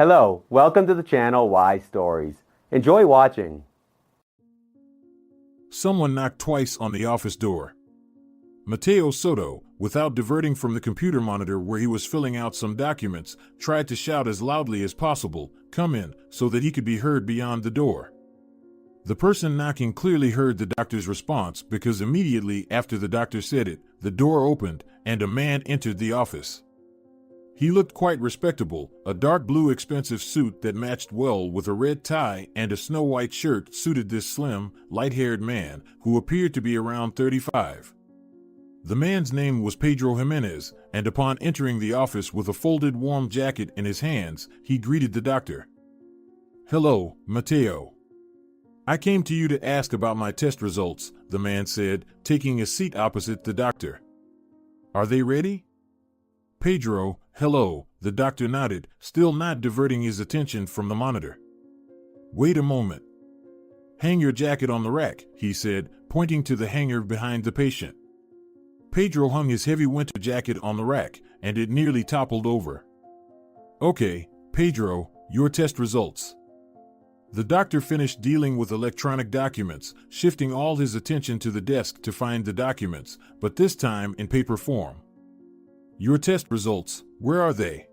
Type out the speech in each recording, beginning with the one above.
Hello, welcome to the channel Why Stories. Enjoy watching. Someone knocked twice on the office door. Mateo Soto, without diverting from the computer monitor where he was filling out some documents, tried to shout as loudly as possible, "Come in," so that he could be heard beyond the door. The person knocking clearly heard the doctor's response because immediately after the doctor said it, the door opened and a man entered the office. He looked quite respectable, a dark blue expensive suit that matched well with a red tie and a snow-white shirt suited this slim, light-haired man, who appeared to be around 35. The man's name was Pedro Gimenez, and upon entering the office with a folded warm jacket in his hands, he greeted the doctor. "Hello, Mateo. I came to you to ask about my test results," the man said, taking a seat opposite the doctor. "Are they ready?" "Pedro, hello," the doctor nodded, still not diverting his attention from the monitor. "Wait a moment. Hang your jacket on the rack," he said, pointing to the hanger behind the patient. Pedro hung his heavy winter jacket on the rack, and it nearly toppled over. "Okay, Pedro, your test results." The doctor finished dealing with electronic documents, shifting all his attention to the desk to find the documents, but this time in paper form. "Your test results, where are they?"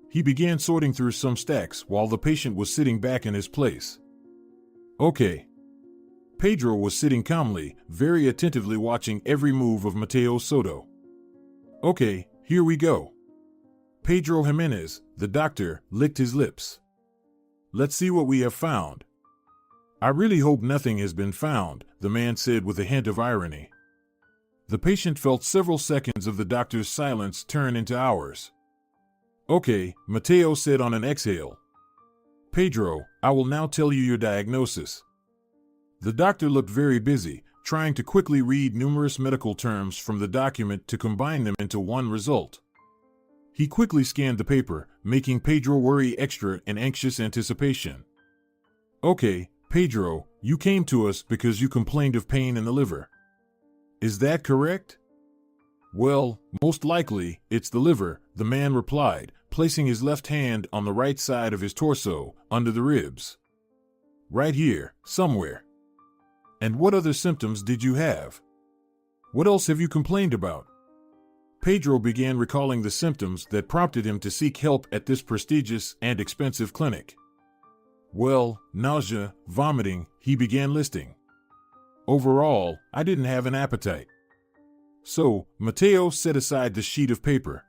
He began sorting through some stacks while the patient was sitting back in his place. "Okay." Pedro was sitting calmly, very attentively watching every move of Mateo Soto. "Okay, here we go." Pedro Gimenez, the doctor, licked his lips. "Let's see what we have found." "I really hope nothing has been found," the man said with a hint of irony. The patient felt several seconds of the doctor's silence turn into hours. "Okay," Mateo said on an exhale. "Pedro, I will now tell you your diagnosis." The doctor looked very busy, trying to quickly read numerous medical terms from the document to combine them into one result. He quickly scanned the paper, making Pedro worry extra in anxious anticipation. "Okay, Pedro, you came to us because you complained of pain in the liver. Is that correct?" "Well, most likely, it's the liver," the man replied, placing his left hand on the right side of his torso, under the ribs. "Right here, somewhere." "And what other symptoms did you have? What else have you complained about?" Pedro began recalling the symptoms that prompted him to seek help at this prestigious and expensive clinic. "Well, nausea, vomiting," he began listing. "Overall, I didn't have an appetite." "So," Mateo set aside the sheet of paper.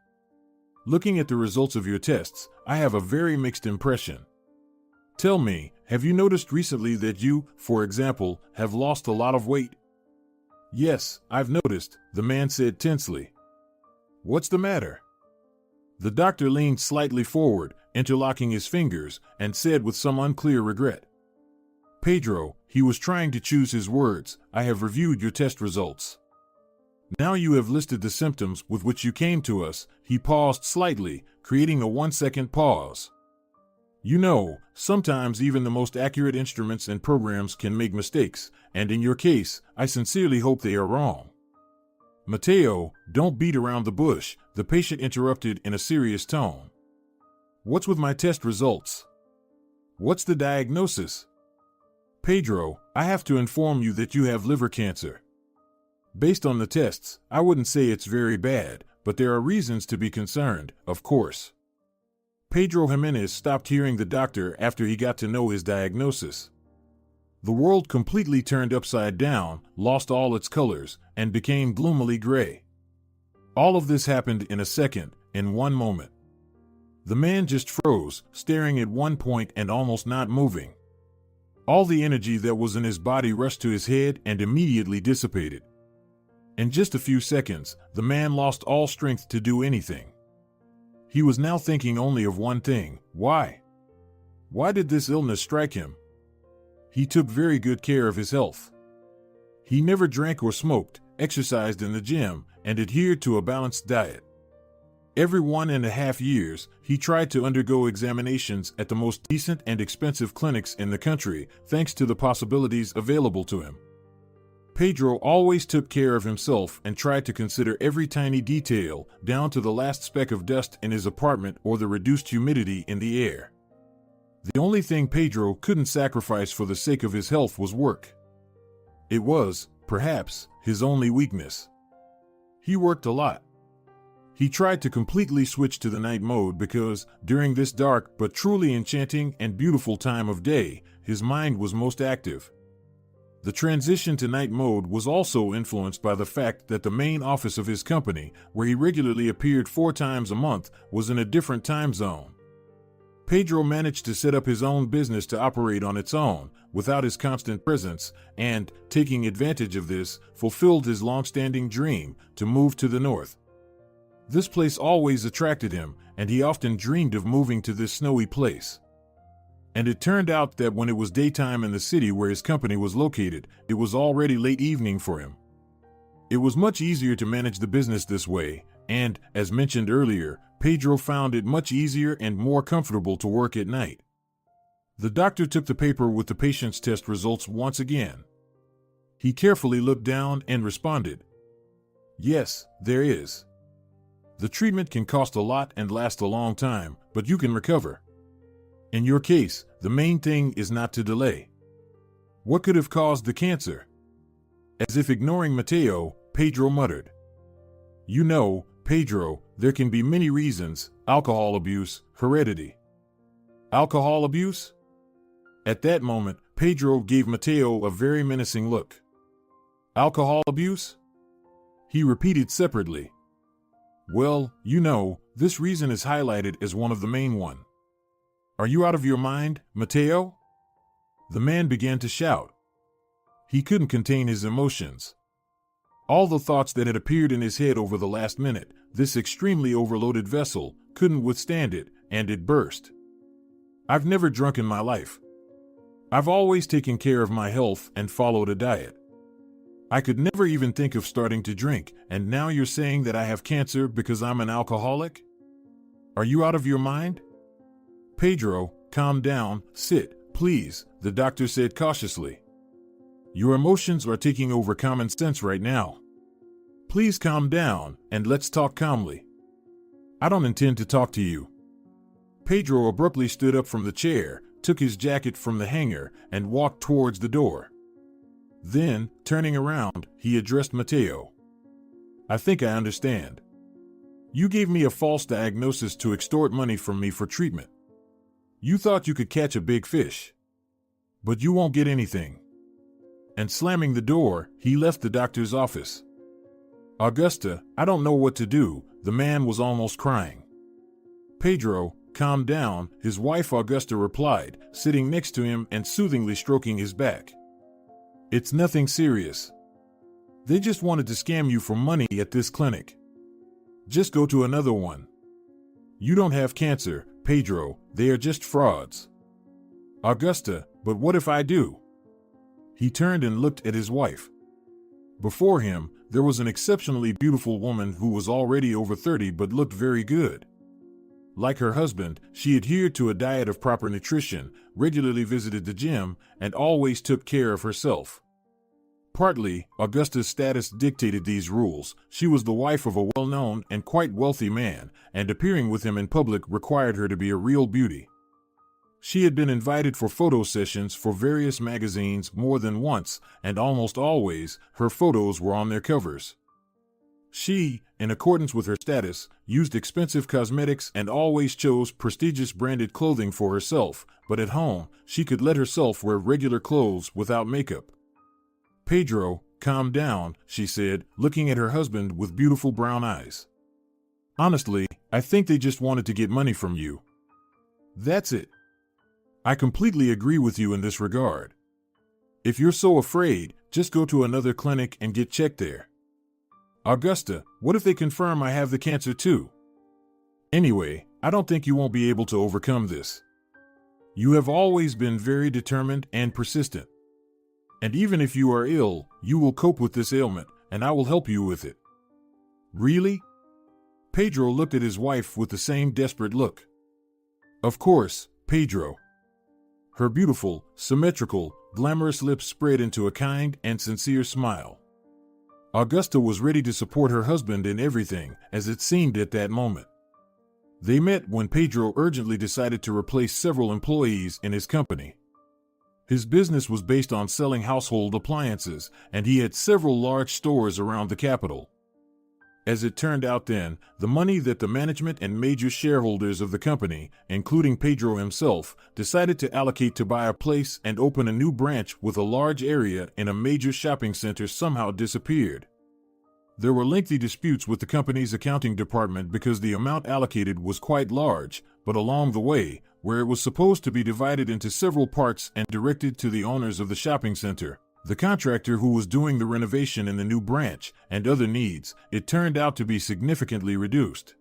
"Looking at the results of your tests, I have a very mixed impression. Tell me, have you noticed recently that you, for example, have lost a lot of weight?" "Yes, I've noticed," the man said tensely. "What's the matter?" The doctor leaned slightly forward, interlocking his fingers, and said with some unclear regret. "Pedro," he was trying to choose his words, "I have reviewed your test results. Now you have listed the symptoms with which you came to us." He paused slightly, creating a 1-second pause. "You know, sometimes even the most accurate instruments and programs can make mistakes, and in your case, I sincerely hope they are wrong." "Mateo, don't beat around the bush," the patient interrupted in a serious tone. "What's with my test results? What's the diagnosis?" "Pedro, I have to inform you that you have liver cancer. Based on the tests, I wouldn't say it's very bad, but there are reasons to be concerned, of course." Pedro Gimenez stopped hearing the doctor after he got to know his diagnosis. The world completely turned upside down, lost all its colors, and became gloomily gray. All of this happened in a second, in one moment. The man just froze, staring at one point and almost not moving. All the energy that was in his body rushed to his head and immediately dissipated. In just a few seconds, the man lost all strength to do anything. He was now thinking only of one thing: why? Why did this illness strike him? He took very good care of his health. He never drank or smoked, exercised in the gym, and adhered to a balanced diet. Every 1.5 years, he tried to undergo examinations at the most decent and expensive clinics in the country, thanks to the possibilities available to him. Pedro always took care of himself and tried to consider every tiny detail, down to the last speck of dust in his apartment or the reduced humidity in the air. The only thing Pedro couldn't sacrifice for the sake of his health was work. It was, perhaps, his only weakness. He worked a lot. He tried to completely switch to the night mode because, during this dark but truly enchanting and beautiful time of day, his mind was most active. The transition to night mode was also influenced by the fact that the main office of his company, where he regularly appeared 4 times a month, was in a different time zone. Pedro managed to set up his own business to operate on its own, without his constant presence, and, taking advantage of this, fulfilled his long-standing dream to move to the north. This place always attracted him, and he often dreamed of moving to this snowy place. And it turned out that when it was daytime in the city where his company was located, it was already late evening for him. It was much easier to manage the business this way, and, as mentioned earlier, Pedro found it much easier and more comfortable to work at night. The doctor took the paper with the patient's test results once again. He carefully looked down and responded, "Yes, there is. The treatment can cost a lot and last a long time, but you can recover. In your case, the main thing is not to delay." What could have caused the cancer? As if ignoring Mateo, Pedro muttered, "You know, Pedro, there can be many reasons: alcohol abuse, heredity." Alcohol abuse? At that moment, Pedro gave Mateo a very menacing look. Alcohol abuse? He repeated separately. "Well, you know, this reason is highlighted as one of the main one." "Are you out of your mind, Mateo?" The man began to shout. He couldn't contain his emotions. All the thoughts that had appeared in his head over the last minute, this extremely overloaded vessel, couldn't withstand it, and it burst. "I've never drunk in my life. I've always taken care of my health and followed a diet. I could never even think of starting to drink, and now you're saying that I have cancer because I'm an alcoholic? Are you out of your mind?" "Pedro, calm down, sit, please," the doctor said cautiously. "Your emotions are taking over common sense right now. Please calm down, and let's talk calmly." "I don't intend to talk to you." Pedro abruptly stood up from the chair, took his jacket from the hanger, and walked towards the door. Then, turning around, he addressed Mateo. "I think I understand. You gave me a false diagnosis to extort money from me for treatment. You thought you could catch a big fish. But you won't get anything." And slamming the door, he left the doctor's office. "Augusta, I don't know what to do," the man was almost crying. "Pedro, calm down," his wife Augusta replied, sitting next to him and soothingly stroking his back. "It's nothing serious. They just wanted to scam you for money at this clinic. Just go to another one. You don't have cancer, Pedro, they are just frauds." "Augusta, but what if I do?" He turned and looked at his wife. Before him, there was an exceptionally beautiful woman who was already over 30 but looked very good. Like her husband, she adhered to a diet of proper nutrition, regularly visited the gym, and always took care of herself. Partly, Augusta's status dictated these rules. She was the wife of a well-known and quite wealthy man, and appearing with him in public required her to be a real beauty. She had been invited for photo sessions for various magazines more than once, and almost always, her photos were on their covers. She, in accordance with her status, used expensive cosmetics and always chose prestigious branded clothing for herself, but at home, she could let herself wear regular clothes without makeup. "Pedro, calm down," she said, looking at her husband with beautiful brown eyes. "Honestly, I think they just wanted to get money from you. That's it. I completely agree with you in this regard. If you're so afraid, just go to another clinic and get checked there. Augusta, what if they confirm I have the cancer too? Anyway, I don't think you won't be able to overcome this. You have always been very determined and persistent. And even if you are ill, you will cope with this ailment, and I will help you with it." "Really?" Pedro looked at his wife with the same desperate look. "Of course, Pedro." Her beautiful, symmetrical, glamorous lips spread into a kind and sincere smile. Augusta was ready to support her husband in everything, as it seemed at that moment. They met when Pedro urgently decided to replace several employees in his company. His business was based on selling household appliances, and he had several large stores around the capital. As it turned out then, the money that the management and major shareholders of the company, including Pedro himself, decided to allocate to buy a place and open a new branch with a large area in a major shopping center somehow disappeared. There were lengthy disputes with the company's accounting department because the amount allocated was quite large, but along the way, where it was supposed to be divided into several parts and directed to the owners of the shopping center, the contractor who was doing the renovation in the new branch, and other needs, it turned out to be significantly reduced.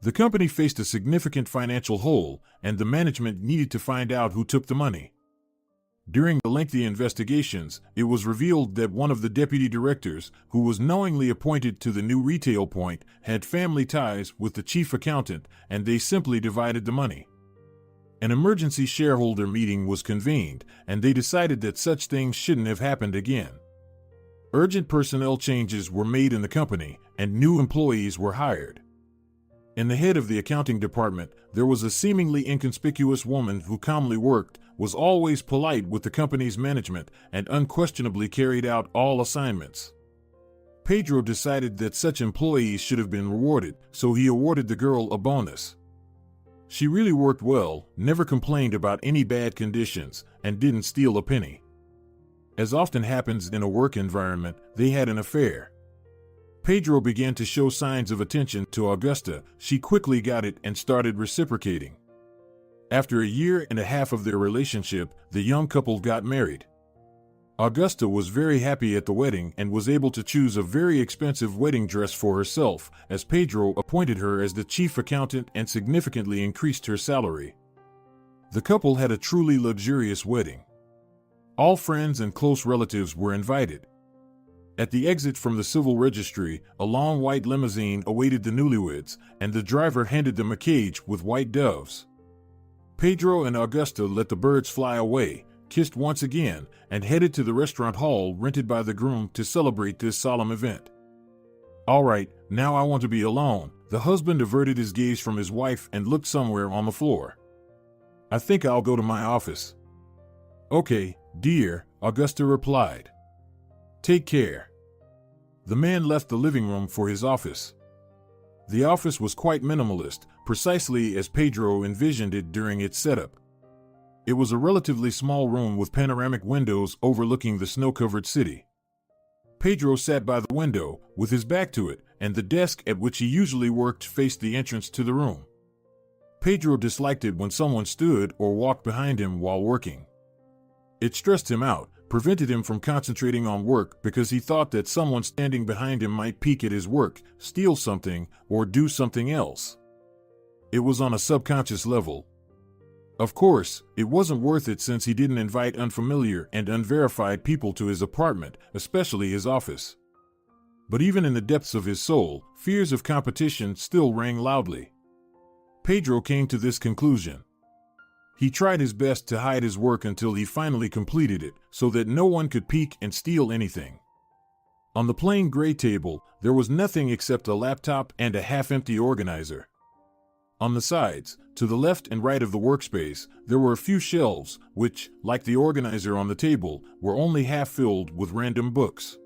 The company faced a significant financial hole, and the management needed to find out who took the money. During the lengthy investigations, it was revealed that one of the deputy directors, who was knowingly appointed to the new retail point, had family ties with the chief accountant, and they simply divided the money. An emergency shareholder meeting was convened, and they decided that such things shouldn't have happened again. Urgent personnel changes were made in the company, and new employees were hired. In the head of the accounting department, there was a seemingly inconspicuous woman who calmly worked, was always polite with the company's management, and unquestionably carried out all assignments. Pedro decided that such employees should have been rewarded, so he awarded the girl a bonus. She really worked well, never complained about any bad conditions, and didn't steal a penny. As often happens in a work environment, they had an affair. Pedro began to show signs of attention to Augusta. She quickly got it and started reciprocating. After a year and a half of their relationship, the young couple got married. Augusta was very happy at the wedding and was able to choose a very expensive wedding dress for herself, as Pedro appointed her as the chief accountant and significantly increased her salary. The couple had a truly luxurious wedding. All friends and close relatives were invited. At the exit from the civil registry, a long white limousine awaited the newlyweds, and the driver handed them a cage with white doves. Pedro and Augusta let the birds fly away, kissed once again, and headed to the restaurant hall rented by the groom to celebrate this solemn event. "All right, now I want to be alone." The husband averted his gaze from his wife and looked somewhere on the floor. "I think I'll go to my office." "Okay, dear," Augusta replied. "Take care." The man left the living room for his office. The office was quite minimalist, precisely as Pedro envisioned it during its setup. It was a relatively small room with panoramic windows overlooking the snow-covered city. Pedro sat by the window, with his back to it, and the desk at which he usually worked faced the entrance to the room. Pedro disliked it when someone stood or walked behind him while working. It stressed him out, prevented him from concentrating on work because he thought that someone standing behind him might peek at his work, steal something, or do something else. It was on a subconscious level. Of course, it wasn't worth it since he didn't invite unfamiliar and unverified people to his apartment, especially his office. But even in the depths of his soul, fears of competition still rang loudly. Pedro came to this conclusion. He tried his best to hide his work until he finally completed it, so that no one could peek and steal anything. On the plain gray table, there was nothing except a laptop and a half-empty organizer. On the sides, to the left and right of the workspace, there were a few shelves, which, like the organizer on the table, were only half filled with random books.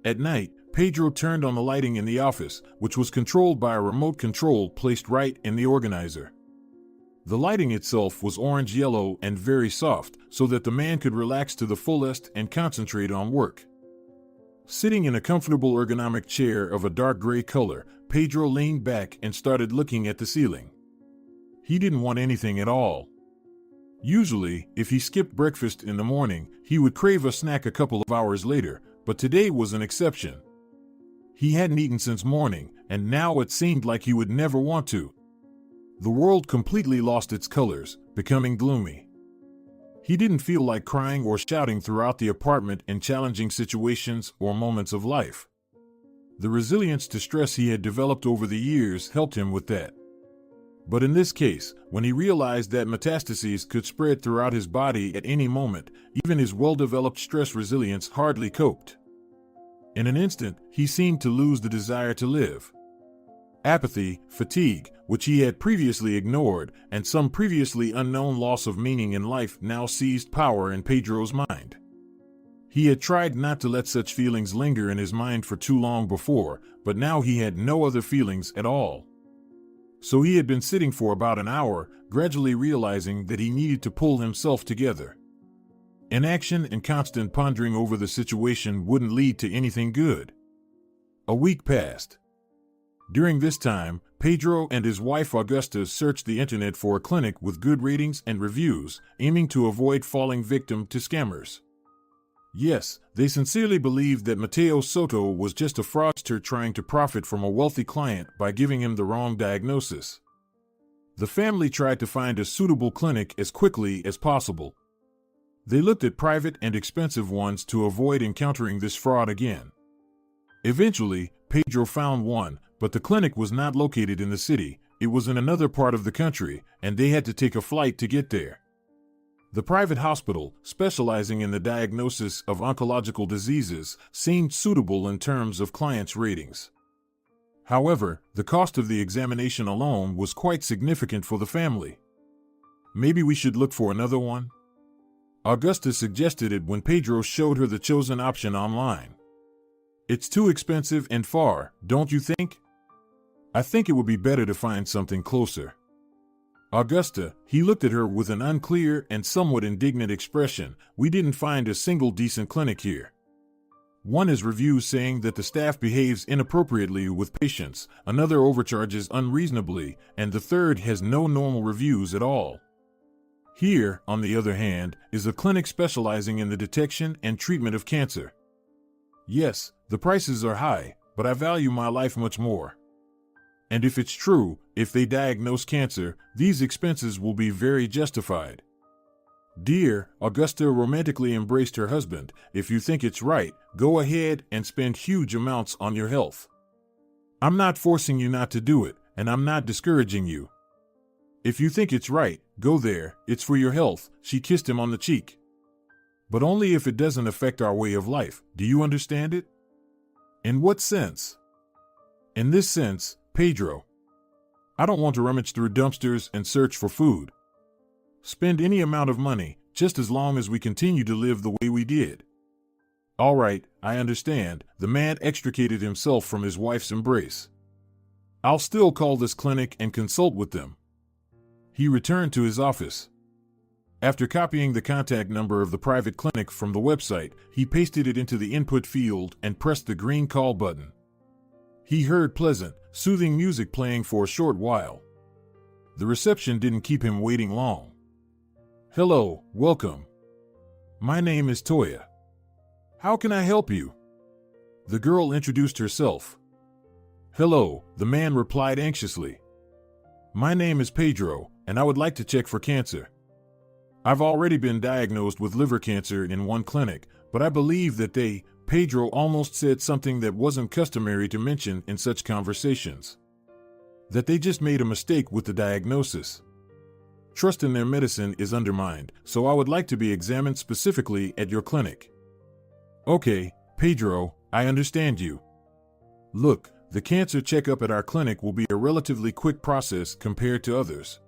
At night, Pedro turned on the lighting in the office, which was controlled by a remote control placed right in the organizer. The lighting itself was orange-yellow and very soft, so that the man could relax to the fullest and concentrate on work. Sitting in a comfortable ergonomic chair of a dark gray color, Pedro leaned back and started looking at the ceiling. He didn't want anything at all. Usually, if he skipped breakfast in the morning, he would crave a snack a couple of hours later, but today was an exception. He hadn't eaten since morning, and now it seemed like he would never want to. The world completely lost its colors, becoming gloomy. He didn't feel like crying or shouting throughout the apartment in challenging situations or moments of life. The resilience to stress he had developed over the years helped him with that. But in this case, when he realized that metastases could spread throughout his body at any moment, even his well-developed stress resilience hardly coped. In an instant, he seemed to lose the desire to live. Apathy, fatigue, which he had previously ignored, and some previously unknown loss of meaning in life now seized power in Pedro's mind. He had tried not to let such feelings linger in his mind for too long before, but now he had no other feelings at all. So he had been sitting for about an hour, gradually realizing that he needed to pull himself together. Inaction and constant pondering over the situation wouldn't lead to anything good. A week passed. During this time, Pedro and his wife Augusta searched the internet for a clinic with good ratings and reviews, aiming to avoid falling victim to scammers. Yes, they sincerely believed that Mateo Soto was just a fraudster trying to profit from a wealthy client by giving him the wrong diagnosis. The family tried to find a suitable clinic as quickly as possible. They looked at private and expensive ones to avoid encountering this fraud again. Eventually, Pedro found one, but the clinic was not located in the city. It was in another part of the country, and they had to take a flight to get there. The private hospital, specializing in the diagnosis of oncological diseases, seemed suitable in terms of clients' ratings. However, the cost of the examination alone was quite significant for the family. Maybe we should look for another one? Augusta suggested it when Pedro showed her the chosen option online. It's too expensive and far, don't you think? I think it would be better to find something closer. Augusta, he looked at her with an unclear and somewhat indignant expression. We didn't find a single decent clinic here. One has reviews saying that the staff behaves inappropriately with patients, another overcharges unreasonably, and the third has no normal reviews at all. Here, on the other hand, is a clinic specializing in the detection and treatment of cancer. Yes, the prices are high, but I value my life much more. And if it's true, if they diagnose cancer, these expenses will be very justified. Dear, Augusta romantically embraced her husband. If you think it's right, go ahead and spend huge amounts on your health. I'm not forcing you not to do it, and I'm not discouraging you. If you think it's right, go there, it's for your health. She kissed him on the cheek. But only if it doesn't affect our way of life. Do you understand it? In what sense? In this sense, Pedro. I don't want to rummage through dumpsters and search for food. Spend any amount of money, just as long as we continue to live the way we did. All right, I understand. The man extricated himself from his wife's embrace. I'll still call this clinic and consult with them. He returned to his office. After copying the contact number of the private clinic from the website, he pasted it into the input field and pressed the green call button. He heard pleasant, soothing music playing for a short while. The reception didn't keep him waiting long. Hello, welcome. My name is Toya. How can I help you? The girl introduced herself. Hello, the man replied anxiously. My name is Pedro, and I would like to check for cancer. I've already been diagnosed with liver cancer in one clinic, but I believe that Pedro almost said something that wasn't customary to mention in such conversations. That they just made a mistake with the diagnosis. Trust in their medicine is undermined, so I would like to be examined specifically at your clinic. Okay, Pedro, I understand you. Look, the cancer checkup at our clinic will be a relatively quick process compared to others.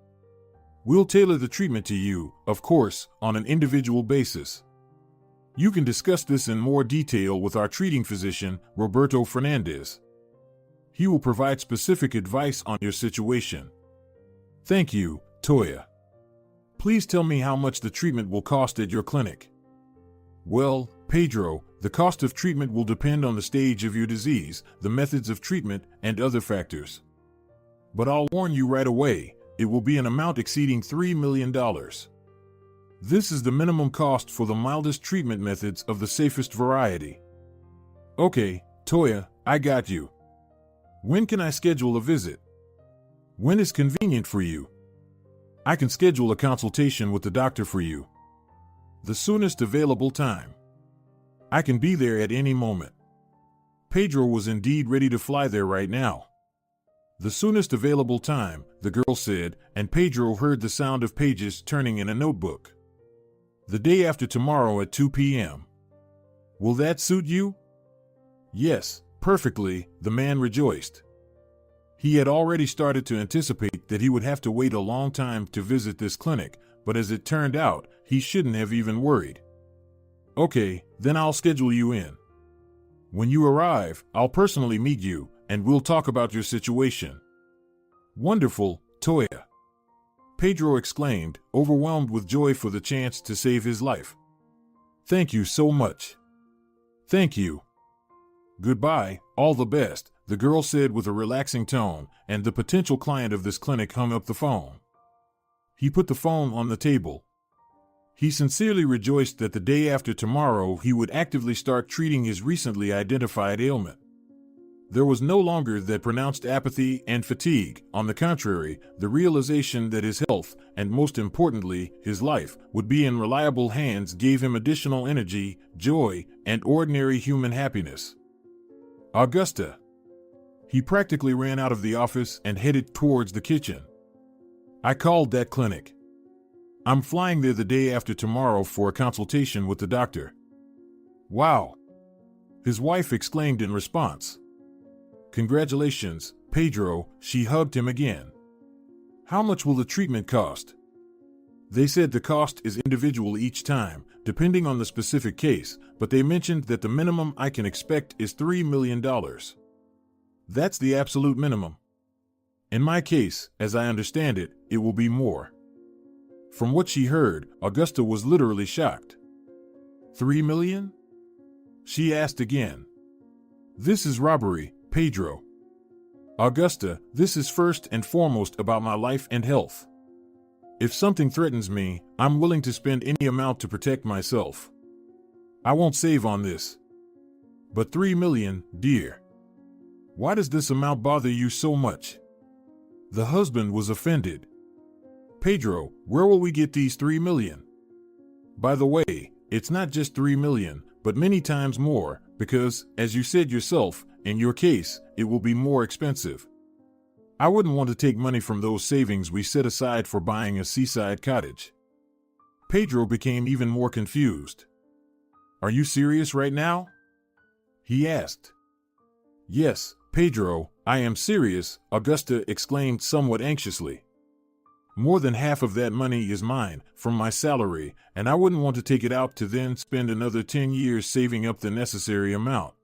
We'll tailor the treatment to you, of course, on an individual basis. You can discuss this in more detail with our treating physician, Roberto Fernandez. He will provide specific advice on your situation. Thank you, Toya. Please tell me how much the treatment will cost at your clinic. Well, Pedro, the cost of treatment will depend on the stage of your disease, the methods of treatment, and other factors. But I'll warn you right away, it will be an amount exceeding $3 million. This is the minimum cost for the mildest treatment methods of the safest variety. Okay, Toya, I got you. When can I schedule a visit? When is convenient for you? I can schedule a consultation with the doctor for you. The soonest available time. I can be there at any moment. Pedro was indeed ready to fly there right now. The soonest available time, the girl said, and Pedro heard the sound of pages turning in a notebook. The day after tomorrow at 2 p.m. Will that suit you? Yes, perfectly, the man rejoiced. He had already started to anticipate that he would have to wait a long time to visit this clinic, but as it turned out, he shouldn't have even worried. Okay, then I'll schedule you in. When you arrive, I'll personally meet you, and we'll talk about your situation. Wonderful, Toya. Pedro exclaimed, overwhelmed with joy for the chance to save his life. Thank you so much. Thank you. Goodbye, all the best, the girl said with a relaxing tone, and the potential client of this clinic hung up the phone. He put the phone on the table. He sincerely rejoiced that the day after tomorrow he would actively start treating his recently identified ailment. There was no longer that pronounced apathy and fatigue. On the contrary, the realization that his health, and most importantly, his life, would be in reliable hands gave him additional energy, joy, and ordinary human happiness. Augusta. He practically ran out of the office and headed towards the kitchen. I called that clinic. I'm flying there the day after tomorrow for a consultation with the doctor. Wow! His wife exclaimed in response. Congratulations, Pedro, she hugged him again. How much will the treatment cost? They said the cost is individual each time, depending on the specific case, but they mentioned that the minimum I can expect is $3 million. That's the absolute minimum. In my case, as I understand it, it will be more. From what she heard, Augusta was literally shocked. $3 million? She asked again. This is robbery, Pedro. Augusta, this is first and foremost about my life and health. If something threatens me, I'm willing to spend any amount to protect myself. I won't save on this. But $3 million, dear. Why does this amount bother you so much? The husband was offended. Pedro, where will we get these $3 million? By the way, it's not just $3 million, but many times more, because, as you said yourself, in your case, it will be more expensive. I wouldn't want to take money from those savings we set aside for buying a seaside cottage. Pedro became even more confused. Are you serious right now? He asked. Yes, Pedro, I am serious, Augusta exclaimed somewhat anxiously. More than half of that money is mine, from my salary, and I wouldn't want to take it out to then spend another 10 years saving up the necessary amount.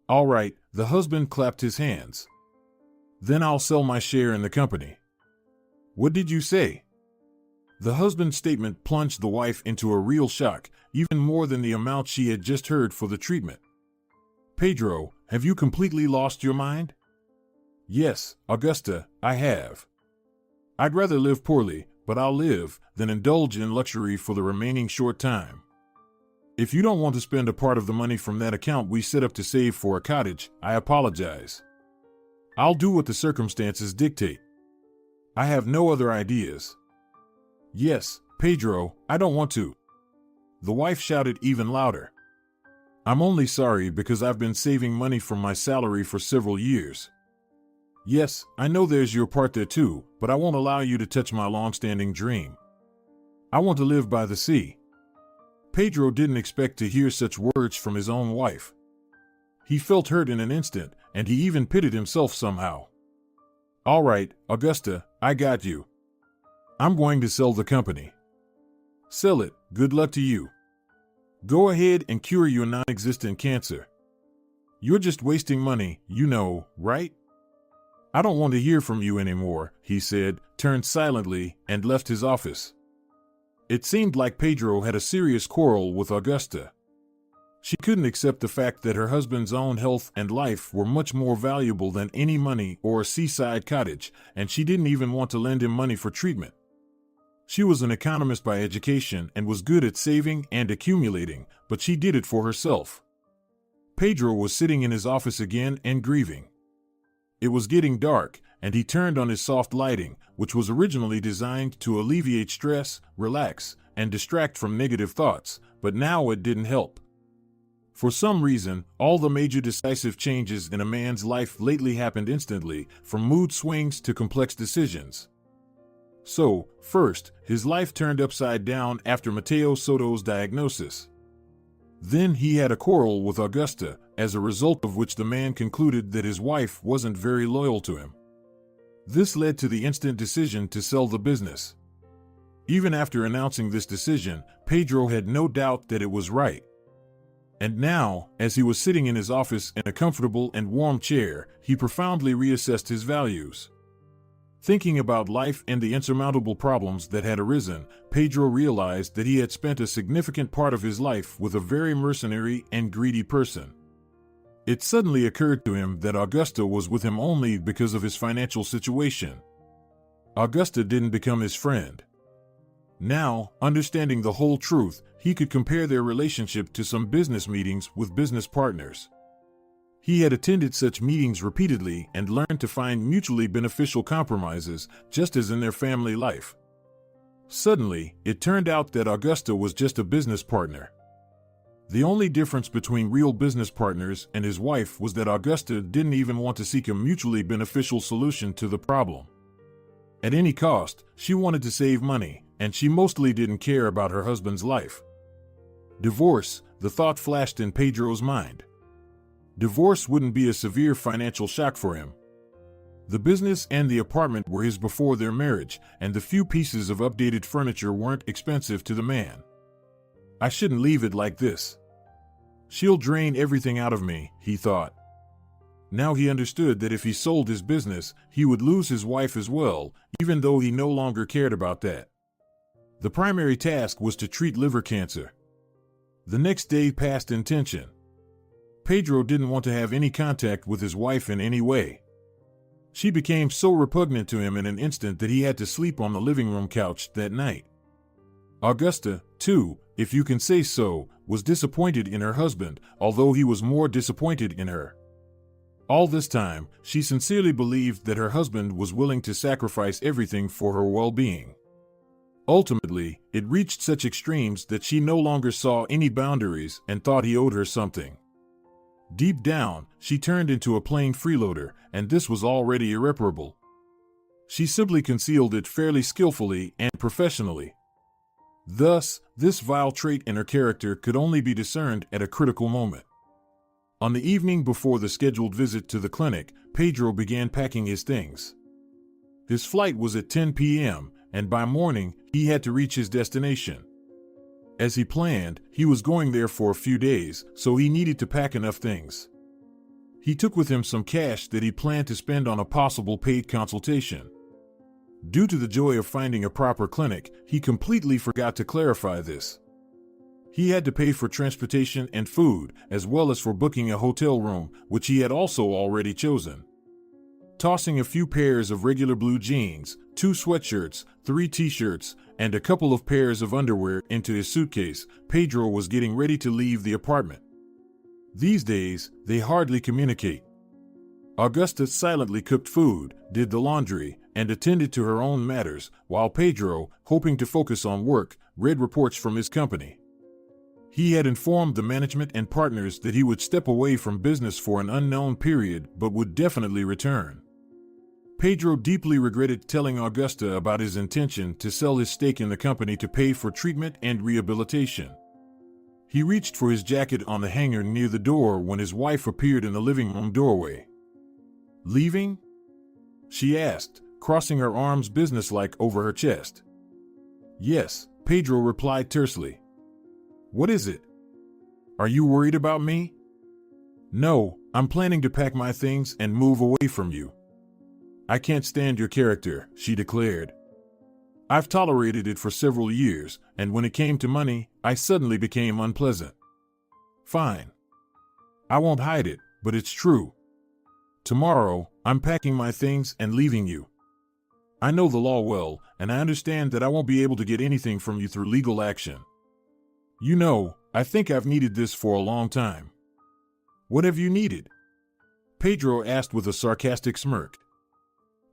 All right, the husband clapped his hands. Then I'll sell my share in the company. What did you say? The husband's statement plunged the wife into a real shock, even more than the amount she had just heard for the treatment. Pedro, have you completely lost your mind? Yes, Augusta, I have. I'd rather live poorly, but I'll live, than indulge in luxury for the remaining short time. If you don't want to spend a part of the money from that account we set up to save for a cottage, I apologize. I'll do what the circumstances dictate. I have no other ideas. Yes, Pedro, I don't want to. The wife shouted even louder. I'm only sorry because I've been saving money from my salary for several years. Yes, I know there's your part there too, but I won't allow you to touch my long-standing dream. I want to live by the sea. Pedro didn't expect to hear such words from his own wife. He felt hurt in an instant, and he even pitied himself somehow. All right, Augusta, I got you. I'm going to sell the company. Sell it, good luck to you. Go ahead and cure your non-existent cancer. You're just wasting money, you know, right? I don't want to hear from you anymore, he said, turned silently, and left his office. It seemed like Pedro had a serious quarrel with Augusta. She couldn't accept the fact that her husband's own health and life were much more valuable than any money or a seaside cottage, and she didn't even want to lend him money for treatment. She was an economist by education and was good at saving and accumulating, but she did it for herself. Pedro was sitting in his office again and grieving. It was getting dark, and he turned on his soft lighting, which was originally designed to alleviate stress, relax, and distract from negative thoughts, but now it didn't help. For some reason, all the major decisive changes in a man's life lately happened instantly, from mood swings to complex decisions. So, first, his life turned upside down after Mateo Soto's diagnosis. Then he had a quarrel with Augusta, as a result of which the man concluded that his wife wasn't very loyal to him. This led to the instant decision to sell the business. Even after announcing this decision, Pedro had no doubt that it was right. And now, as he was sitting in his office in a comfortable and warm chair, he profoundly reassessed his values. Thinking about life and the insurmountable problems that had arisen, Pedro realized that he had spent a significant part of his life with a very mercenary and greedy person. It suddenly occurred to him that Augusta was with him only because of his financial situation. Augusta didn't become his friend. Now, understanding the whole truth, he could compare their relationship to some business meetings with business partners. He had attended such meetings repeatedly and learned to find mutually beneficial compromises, just as in their family life. Suddenly, it turned out that Augusta was just a business partner. The only difference between real business partners and his wife was that Augusta didn't even want to seek a mutually beneficial solution to the problem. At any cost, she wanted to save money, and she mostly didn't care about her husband's life. Divorce, the thought flashed in Pedro's mind. Divorce wouldn't be a severe financial shock for him. The business and the apartment were his before their marriage, and the few pieces of updated furniture weren't expensive to the man. I shouldn't leave it like this. She'll drain everything out of me, he thought. Now he understood that if he sold his business, he would lose his wife as well, even though he no longer cared about that. The primary task was to treat liver cancer. The next day passed in tension. Pedro didn't want to have any contact with his wife in any way. She became so repugnant to him in an instant that he had to sleep on the living room couch that night. Augusta, too, if you can say so, was disappointed in her husband, although he was more disappointed in her. All this time, she sincerely believed that her husband was willing to sacrifice everything for her well-being. Ultimately, it reached such extremes that she no longer saw any boundaries and thought he owed her something. Deep down, she turned into a plain freeloader, and this was already irreparable. She simply concealed it fairly skillfully and professionally. Thus, this vile trait in her character could only be discerned at a critical moment. On the evening before the scheduled visit to the clinic, Pedro began packing his things. His flight was at 10 p.m., and by morning, he had to reach his destination. As he planned, he was going there for a few days, so he needed to pack enough things. He took with him some cash that he planned to spend on a possible paid consultation. Due to the joy of finding a proper clinic, he completely forgot to clarify this. He had to pay for transportation and food, as well as for booking a hotel room, which he had also already chosen. Tossing a few pairs of regular blue jeans, 2 sweatshirts, 3 t-shirts, and a couple of pairs of underwear into his suitcase, Pedro was getting ready to leave the apartment. These days, they hardly communicate. Augusta silently cooked food, did the laundry, and attended to her own matters, while Pedro, hoping to focus on work, read reports from his company. He had informed the management and partners that he would step away from business for an unknown period but would definitely return. Pedro deeply regretted telling Augusta about his intention to sell his stake in the company to pay for treatment and rehabilitation. He reached for his jacket on the hanger near the door when his wife appeared in the living room doorway. "Leaving?" she asked, crossing her arms businesslike over her chest. "Yes," Pedro replied tersely. "What is it? Are you worried about me?" "No, I'm planning to pack my things and move away from you." "I can't stand your character," she declared. "I've tolerated it for several years, and when it came to money, I suddenly became unpleasant." "Fine. I won't hide it, but it's true. Tomorrow, I'm packing my things and leaving you. I know the law well, and I understand that I won't be able to get anything from you through legal action. You know, I think I've needed this for a long time." "What have you needed?" Pedro asked with a sarcastic smirk.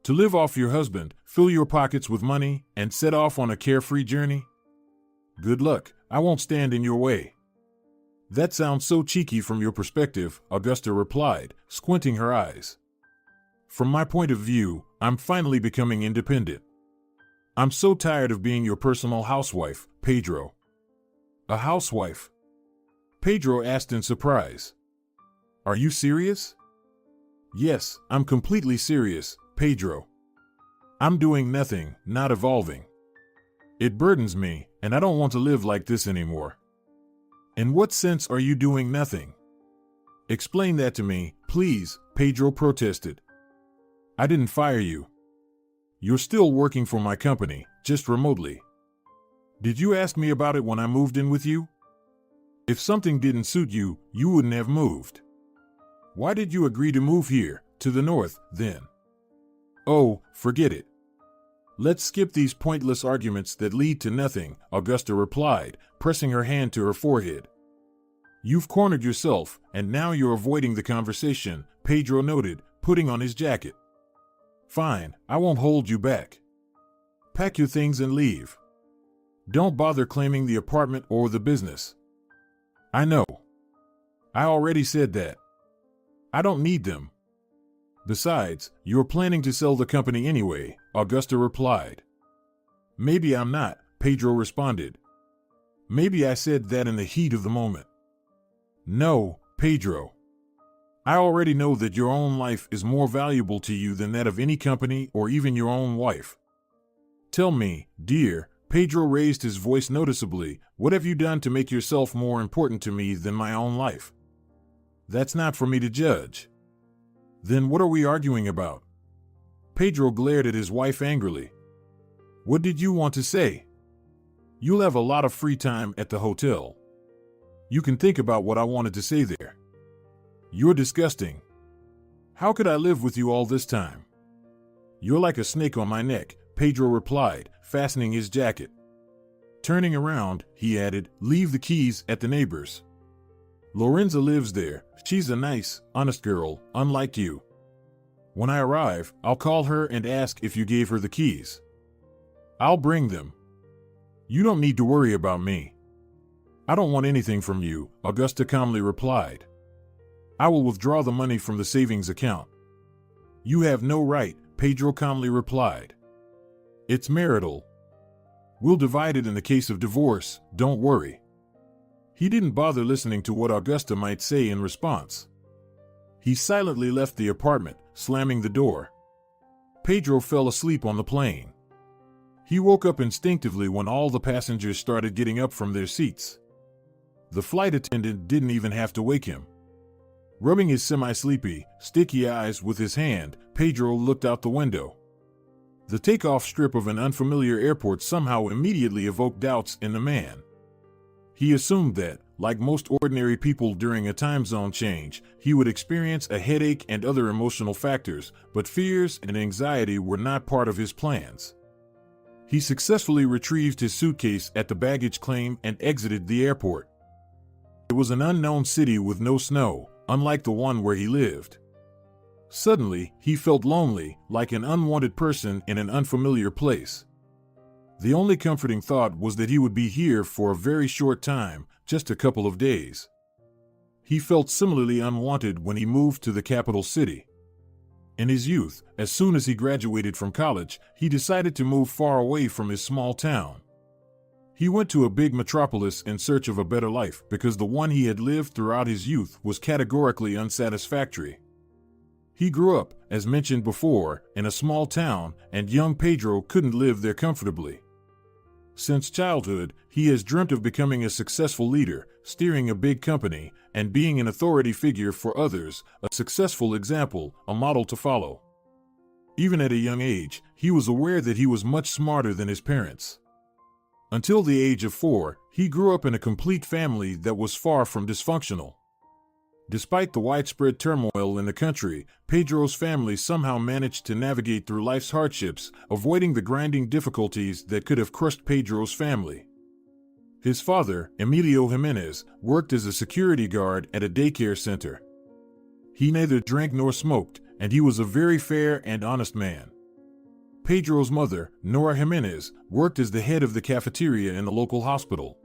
"To live off your husband, fill your pockets with money, and set off on a carefree journey? Good luck, I won't stand in your way." That sounds so cheeky from your perspective, Augusta replied, squinting her eyes. From my point of view, I'm finally becoming independent. I'm so tired of being your personal housewife, Pedro. A housewife? Pedro asked in surprise. Are you serious? Yes, I'm completely serious, Pedro. I'm doing nothing, not evolving. It burdens me, and I don't want to live like this anymore. In what sense are you doing nothing? Explain that to me, please, Pedro protested. I didn't fire you. You're still working for my company, just remotely. Did you ask me about it when I moved in with you? If something didn't suit you, you wouldn't have moved. Why did you agree to move here, to the north, then? Oh, forget it. Let's skip these pointless arguments that lead to nothing, Augusta replied, pressing her hand to her forehead. You've cornered yourself, and now you're avoiding the conversation, Pedro noted, putting on his jacket. Fine, I won't hold you back. Pack your things and leave. Don't bother claiming the apartment or the business. I know. I already said that. I don't need them. Besides, you're planning to sell the company anyway, Augusta replied. Maybe I'm not, Pedro responded. Maybe I said that in the heat of the moment. No, Pedro. I already know that your own life is more valuable to you than that of any company or even your own wife. Tell me, dear, Pedro raised his voice noticeably, what have you done to make yourself more important to me than my own life? That's not for me to judge. Then what are we arguing about? Pedro glared at his wife angrily. What did you want to say? You'll have a lot of free time at the hotel. You can think about what I wanted to say there. You're disgusting. How could I live with you all this time? You're like a snake on my neck, Pedro replied, fastening his jacket. Turning around, he added, leave the keys at the neighbor's. Lorenza lives there. She's a nice, honest girl, unlike you. When I arrive, I'll call her and ask if you gave her the keys. I'll bring them. You don't need to worry about me. I don't want anything from you, Augusta calmly replied. I will withdraw the money from the savings account. You have no right, Pedro calmly replied. It's marital. We'll divide it in the case of divorce, don't worry. He didn't bother listening to what Augusta might say in response. He silently left the apartment, slamming the door. Pedro fell asleep on the plane. He woke up instinctively when all the passengers started getting up from their seats. The flight attendant didn't even have to wake him. Rubbing his semi-sleepy, sticky eyes with his hand, Pedro looked out the window. The takeoff strip of an unfamiliar airport somehow immediately evoked doubts in the man. He assumed that, like most ordinary people during a time zone change, he would experience a headache and other emotional factors, but fears and anxiety were not part of his plans. He successfully retrieved his suitcase at the baggage claim and exited the airport. It was an unknown city with no snow, unlike the one where he lived. Suddenly, he felt lonely, like an unwanted person in an unfamiliar place. The only comforting thought was that he would be here for a very short time, just a couple of days. He felt similarly unwanted when he moved to the capital city. In his youth, as soon as he graduated from college, he decided to move far away from his small town. He went to a big metropolis in search of a better life because the one he had lived throughout his youth was categorically unsatisfactory. He grew up, as mentioned before, in a small town, and young Pedro couldn't live there comfortably. Since childhood, he has dreamt of becoming a successful leader, steering a big company, and being an authority figure for others, a successful example, a model to follow. Even at a young age, he was aware that he was much smarter than his parents. Until the age of 4, he grew up in a complete family that was far from dysfunctional. Despite the widespread turmoil in the country, Pedro's family somehow managed to navigate through life's hardships, avoiding the grinding difficulties that could have crushed Pedro's family. His father, Emilio Gimenez, worked as a security guard at a daycare center. He neither drank nor smoked, and he was a very fair and honest man. Pedro's mother, Nora Gimenez, worked as the head of the cafeteria in the local hospital.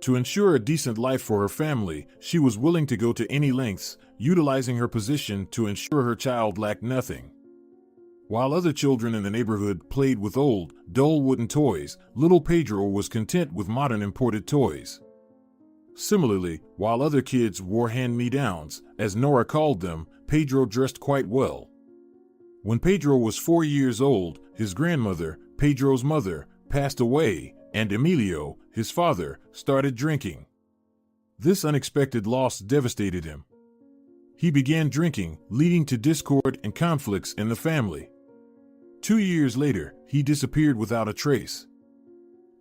To ensure a decent life for her family, she was willing to go to any lengths, utilizing her position to ensure her child lacked nothing. While other children in the neighborhood played with old, dull wooden toys, little Pedro was content with modern imported toys. Similarly, while other kids wore hand-me-downs, as Nora called them, Pedro dressed quite well. When Pedro was 4 years old, his grandmother, Pedro's mother, passed away, and Emilio, his father, started drinking. This unexpected loss devastated him. He began drinking, leading to discord and conflicts in the family. 2 years later, he disappeared without a trace.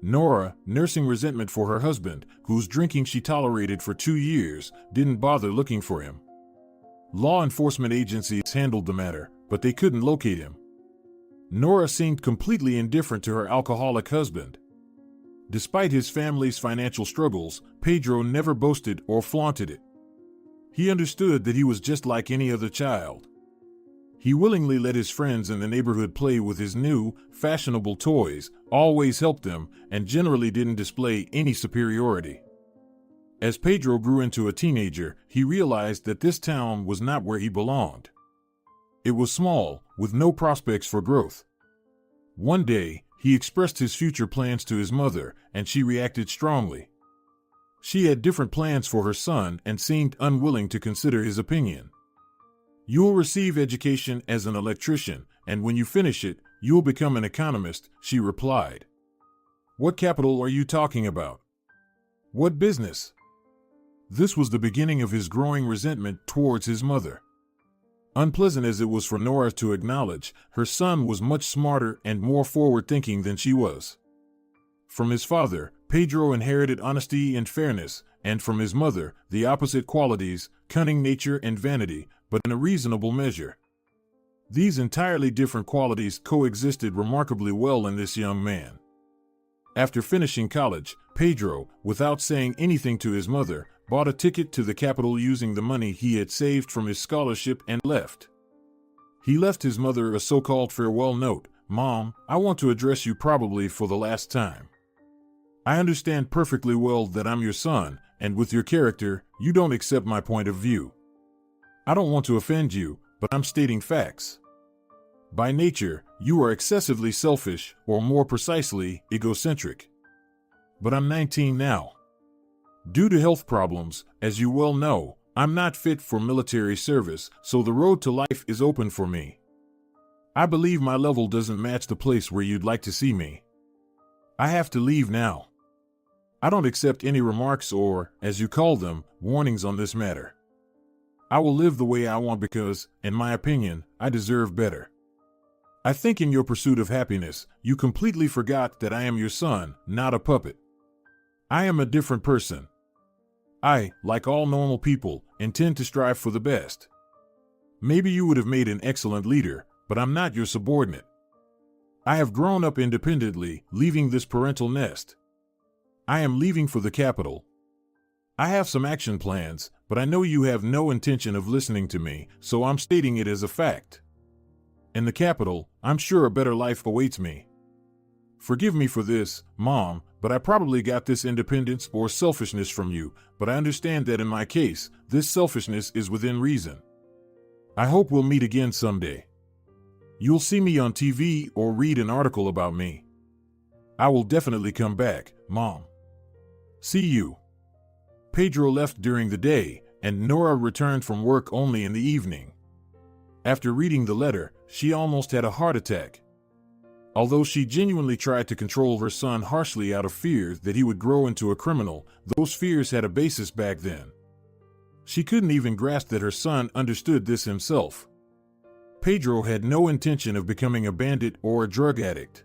Nora, nursing resentment for her husband, whose drinking she tolerated for 2 years, didn't bother looking for him. Law enforcement agencies handled the matter, but they couldn't locate him. Nora seemed completely indifferent to her alcoholic husband. Despite his family's financial struggles, Pedro never boasted or flaunted it. He understood that he was just like any other child. He willingly let his friends in the neighborhood play with his new, fashionable toys, always helped them, and generally didn't display any superiority. As Pedro grew into a teenager, he realized that this town was not where he belonged. It was small, with no prospects for growth. One day, he expressed his future plans to his mother, and she reacted strongly. She had different plans for her son and seemed unwilling to consider his opinion. "You'll receive education as an electrician, and when you finish it, you'll become an economist," she replied. "What capital are you talking about? What business?" This was the beginning of his growing resentment towards his mother. Unpleasant as it was for Nora to acknowledge, her son was much smarter and more forward-thinking than she was. From his father, Pedro inherited honesty and fairness, and from his mother, the opposite qualities, cunning nature and vanity, but in a reasonable measure. These entirely different qualities coexisted remarkably well in this young man. After finishing college, Pedro, without saying anything to his mother, bought a ticket to the capital using the money he had saved from his scholarship and left. He left his mother a so-called farewell note. "Mom, I want to address you probably for the last time. I understand perfectly well that I'm your son, and with your character, you don't accept my point of view. I don't want to offend you, but I'm stating facts. By nature, you are excessively selfish, or more precisely, egocentric. But I'm 19 now. Due to health problems, as you well know, I'm not fit for military service, so the road to life is open for me. I believe my level doesn't match the place where you'd like to see me. I have to leave now. I don't accept any remarks or, as you call them, warnings on this matter. I will live the way I want because, in my opinion, I deserve better. I think in your pursuit of happiness, you completely forgot that I am your son, not a puppet. I am a different person. I, like all normal people, intend to strive for the best. Maybe you would have made an excellent leader, but I'm not your subordinate. I have grown up independently, leaving this parental nest. I am leaving for the capital. I have some action plans, but I know you have no intention of listening to me, so I'm stating it as a fact. In the capital, I'm sure a better life awaits me. Forgive me for this, Mom, but I probably got this independence or selfishness from you, but I understand that in my case, this selfishness is within reason. I hope we'll meet again someday. You'll see me on TV or read an article about me. I will definitely come back, Mom. See you." Pedro left during the day, and Nora returned from work only in the evening. After reading the letter, she almost had a heart attack. Although she genuinely tried to control her son harshly out of fear that he would grow into a criminal, those fears had a basis back then. She couldn't even grasp that her son understood this himself. Pedro had no intention of becoming a bandit or a drug addict.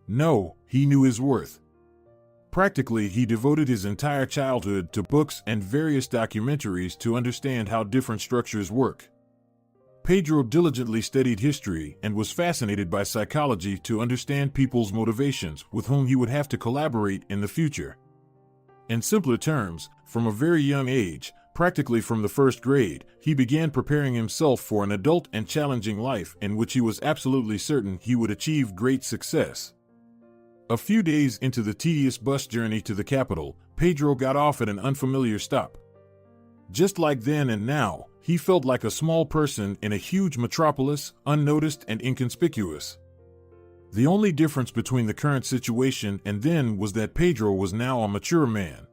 No, he knew his worth. Practically, he devoted his entire childhood to books and various documentaries to understand how different structures work. Pedro diligently studied history and was fascinated by psychology to understand people's motivations with whom he would have to collaborate in the future. In simpler terms, from a very young age, practically from the first grade, he began preparing himself for an adult and challenging life in which he was absolutely certain he would achieve great success. A few days into the tedious bus journey to the capital, Pedro got off at an unfamiliar stop. Just like then and now, he felt like a small person in a huge metropolis, unnoticed and inconspicuous. The only difference between the current situation and then was that Pedro was now a mature man.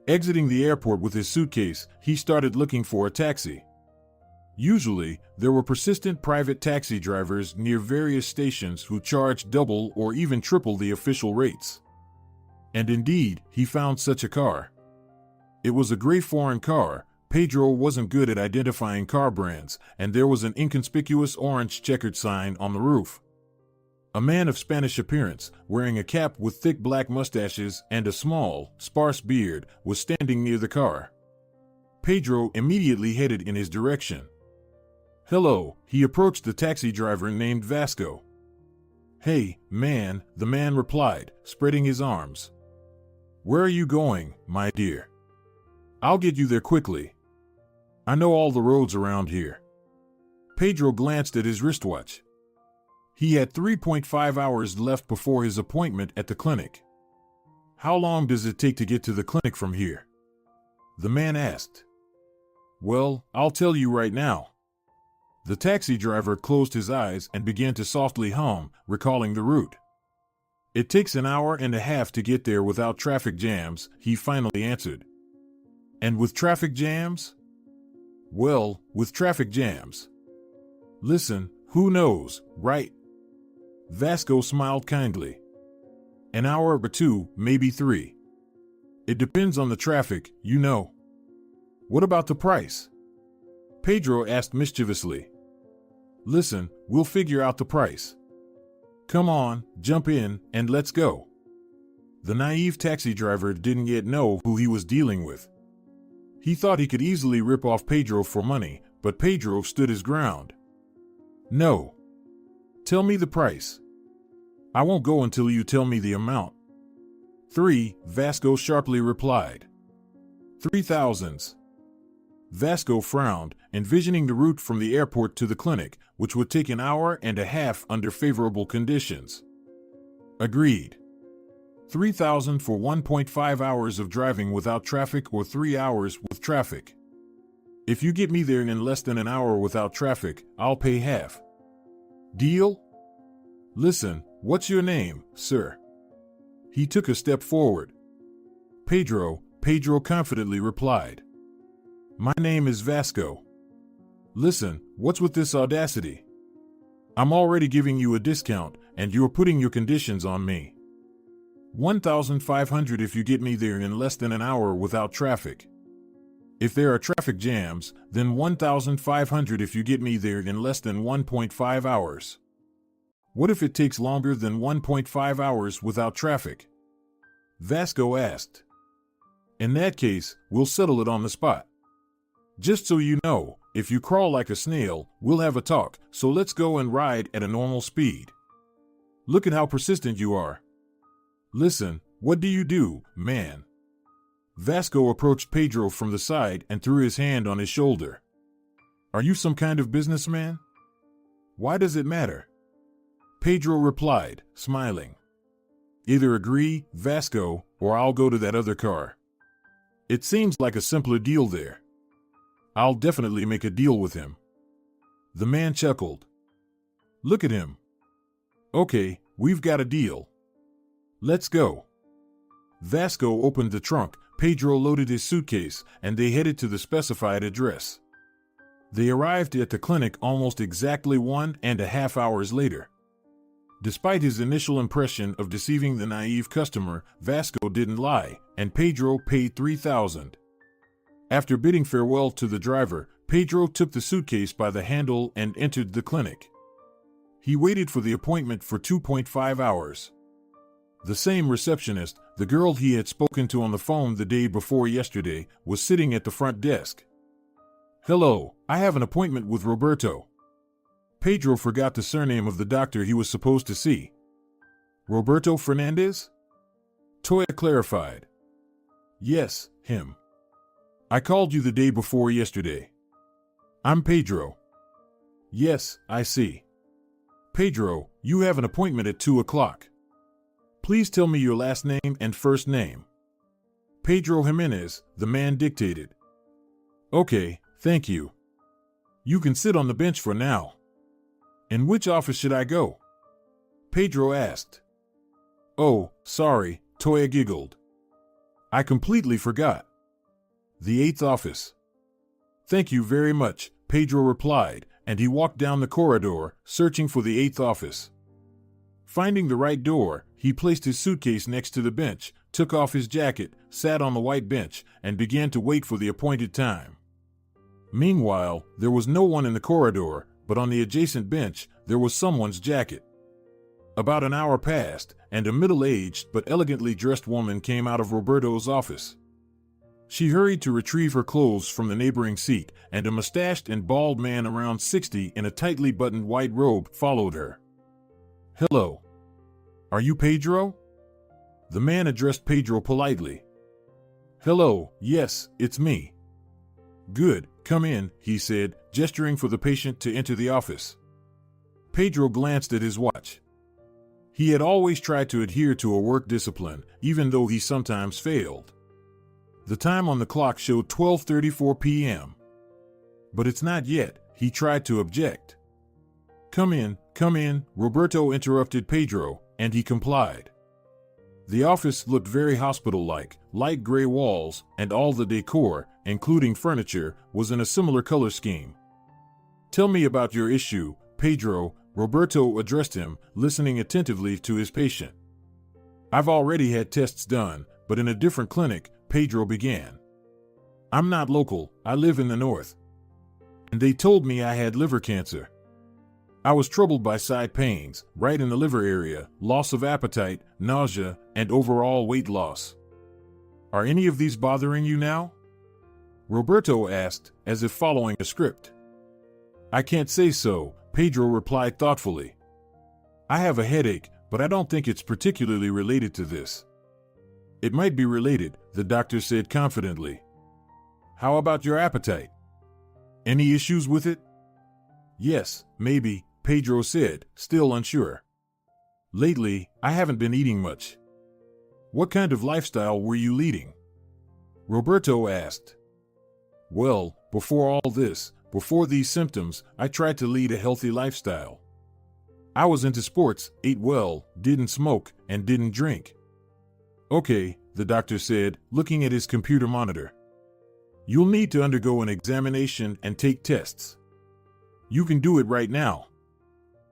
Exiting the airport with his suitcase, he started looking for a taxi. Usually, there were persistent private taxi drivers near various stations who charged double or even triple the official rates. And indeed, he found such a car. It was a gray foreign car. Pedro wasn't good at identifying car brands, and there was an inconspicuous orange checkered sign on the roof. A man of Spanish appearance, wearing a cap with thick black mustaches and a small, sparse beard, was standing near the car. Pedro immediately headed in his direction. "Hello," he approached the taxi driver named Vasco. "Hey, man," the man replied, spreading his arms. "Where are you going, my dear? I'll get you there quickly. I know all the roads around here." Pedro glanced at his wristwatch. He had 3.5 hours left before his appointment at the clinic. "How long does it take to get to the clinic from here?" the man asked. "Well, I'll tell you right now." The taxi driver closed his eyes and began to softly hum, recalling the route. "It takes an hour and a half to get there without traffic jams," he finally answered. "And with traffic jams?" "Well, with traffic jams. Listen, who knows, right?" Vasco smiled kindly. "An hour or two, maybe 3. It depends on the traffic, you know." "What about the price?" Pedro asked mischievously. "Listen, we'll figure out the price. Come on, jump in, and let's go." The naive taxi driver didn't yet know who he was dealing with. He thought he could easily rip off Pedro for money, but Pedro stood his ground. "No. Tell me the price." "I won't go until you tell me the amount." 3, Vasco sharply replied. 3,000. Vasco frowned, envisioning the route from the airport to the clinic, which would take an hour and a half under favorable conditions. "Agreed. 3,000 for 1.5 hours of driving without traffic or 3 hours with traffic. If you get me there in less than an hour without traffic, I'll pay half. Deal?" "Listen, what's your name, sir?" He took a step forward. Pedro confidently replied. "My name is Vasco." "Listen, what's with this audacity? I'm already giving you a discount, and you're putting your conditions on me. 1,500 if you get me there in less than an hour without traffic. If there are traffic jams, then 1,500 if you get me there in less than 1.5 hours. What if it takes longer than 1.5 hours without traffic?" Vasco asked. "In that case, we'll settle it on the spot. Just so you know, if you crawl like a snail, we'll have a talk, so let's go and ride at a normal speed. Look at how persistent you are. Listen, what do you do, man?" Vasco approached Pedro from the side and threw his hand on his shoulder. "Are you some kind of businessman?" "Why does it matter?" Pedro replied, smiling. "Either agree, Vasco, or I'll go to that other car. It seems like a simpler deal there. I'll definitely make a deal with him." The man chuckled. "Look at him. Okay, we've got a deal. Let's go." Vasco opened the trunk, Pedro loaded his suitcase, and they headed to the specified address. They arrived at the clinic almost exactly 1.5 hours later. Despite his initial impression of deceiving the naive customer, Vasco didn't lie, and Pedro paid 3,000. After bidding farewell to the driver, Pedro took the suitcase by the handle and entered the clinic. He waited for the appointment for 2.5 hours. The same receptionist, the girl he had spoken to on the phone the day before yesterday, was sitting at the front desk. "Hello, I have an appointment with Roberto." Pedro forgot the surname of the doctor he was supposed to see. "Roberto Fernandez?" Toya clarified. "Yes, him. I called you the day before yesterday. I'm Pedro." "Yes, I see. Pedro, you have an appointment at 2 o'clock. Please tell me your last name and first name." Pedro Gimenez, the man dictated. Okay, thank you. You can sit on the bench for now. In which office should I go? Pedro asked. Oh, sorry, Toya giggled. I completely forgot. The 8th office. Thank you very much, Pedro replied, and he walked down the corridor, searching for the 8th office. Finding the right door, he placed his suitcase next to the bench, took off his jacket, sat on the white bench, and began to wait for the appointed time. Meanwhile, there was no one in the corridor, but on the adjacent bench, there was someone's jacket. About an hour passed, and a middle-aged but elegantly dressed woman came out of Roberto's office. She hurried to retrieve her clothes from the neighboring seat, and a mustached and bald man around 60 in a tightly buttoned white robe followed her. Hello. Are you Pedro? The man addressed Pedro politely. Hello, yes, it's me. Good, come in, he said, gesturing for the patient to enter the office. Pedro glanced at his watch. He had always tried to adhere to a work discipline, even though he sometimes failed. The time on the clock showed 12:34 p.m. But it's not yet, he tried to object. Come in, Roberto interrupted Pedro, and he complied. The office looked very hospital-like, light gray walls, and all the decor, including furniture, was in a similar color scheme. Tell me about your issue, Pedro, Roberto addressed him, listening attentively to his patient. I've already had tests done, but in a different clinic, Pedro began. I'm not local, I live in the north. And they told me I had liver cancer. I was troubled by side pains, right in the liver area, loss of appetite, nausea, and overall weight loss. Are any of these bothering you now? Roberto asked, as if following a script. I can't say so, Pedro replied thoughtfully. I have a headache, but I don't think it's particularly related to this. It might be related, the doctor said confidently. How about your appetite? Any issues with it? Yes, maybe, Pedro said, still unsure. Lately, I haven't been eating much. What kind of lifestyle were you leading? Roberto asked. Well, before these symptoms, I tried to lead a healthy lifestyle. I was into sports, ate well, didn't smoke, and didn't drink. Okay, the doctor said, looking at his computer monitor. You'll need to undergo an examination and take tests. You can do it right now.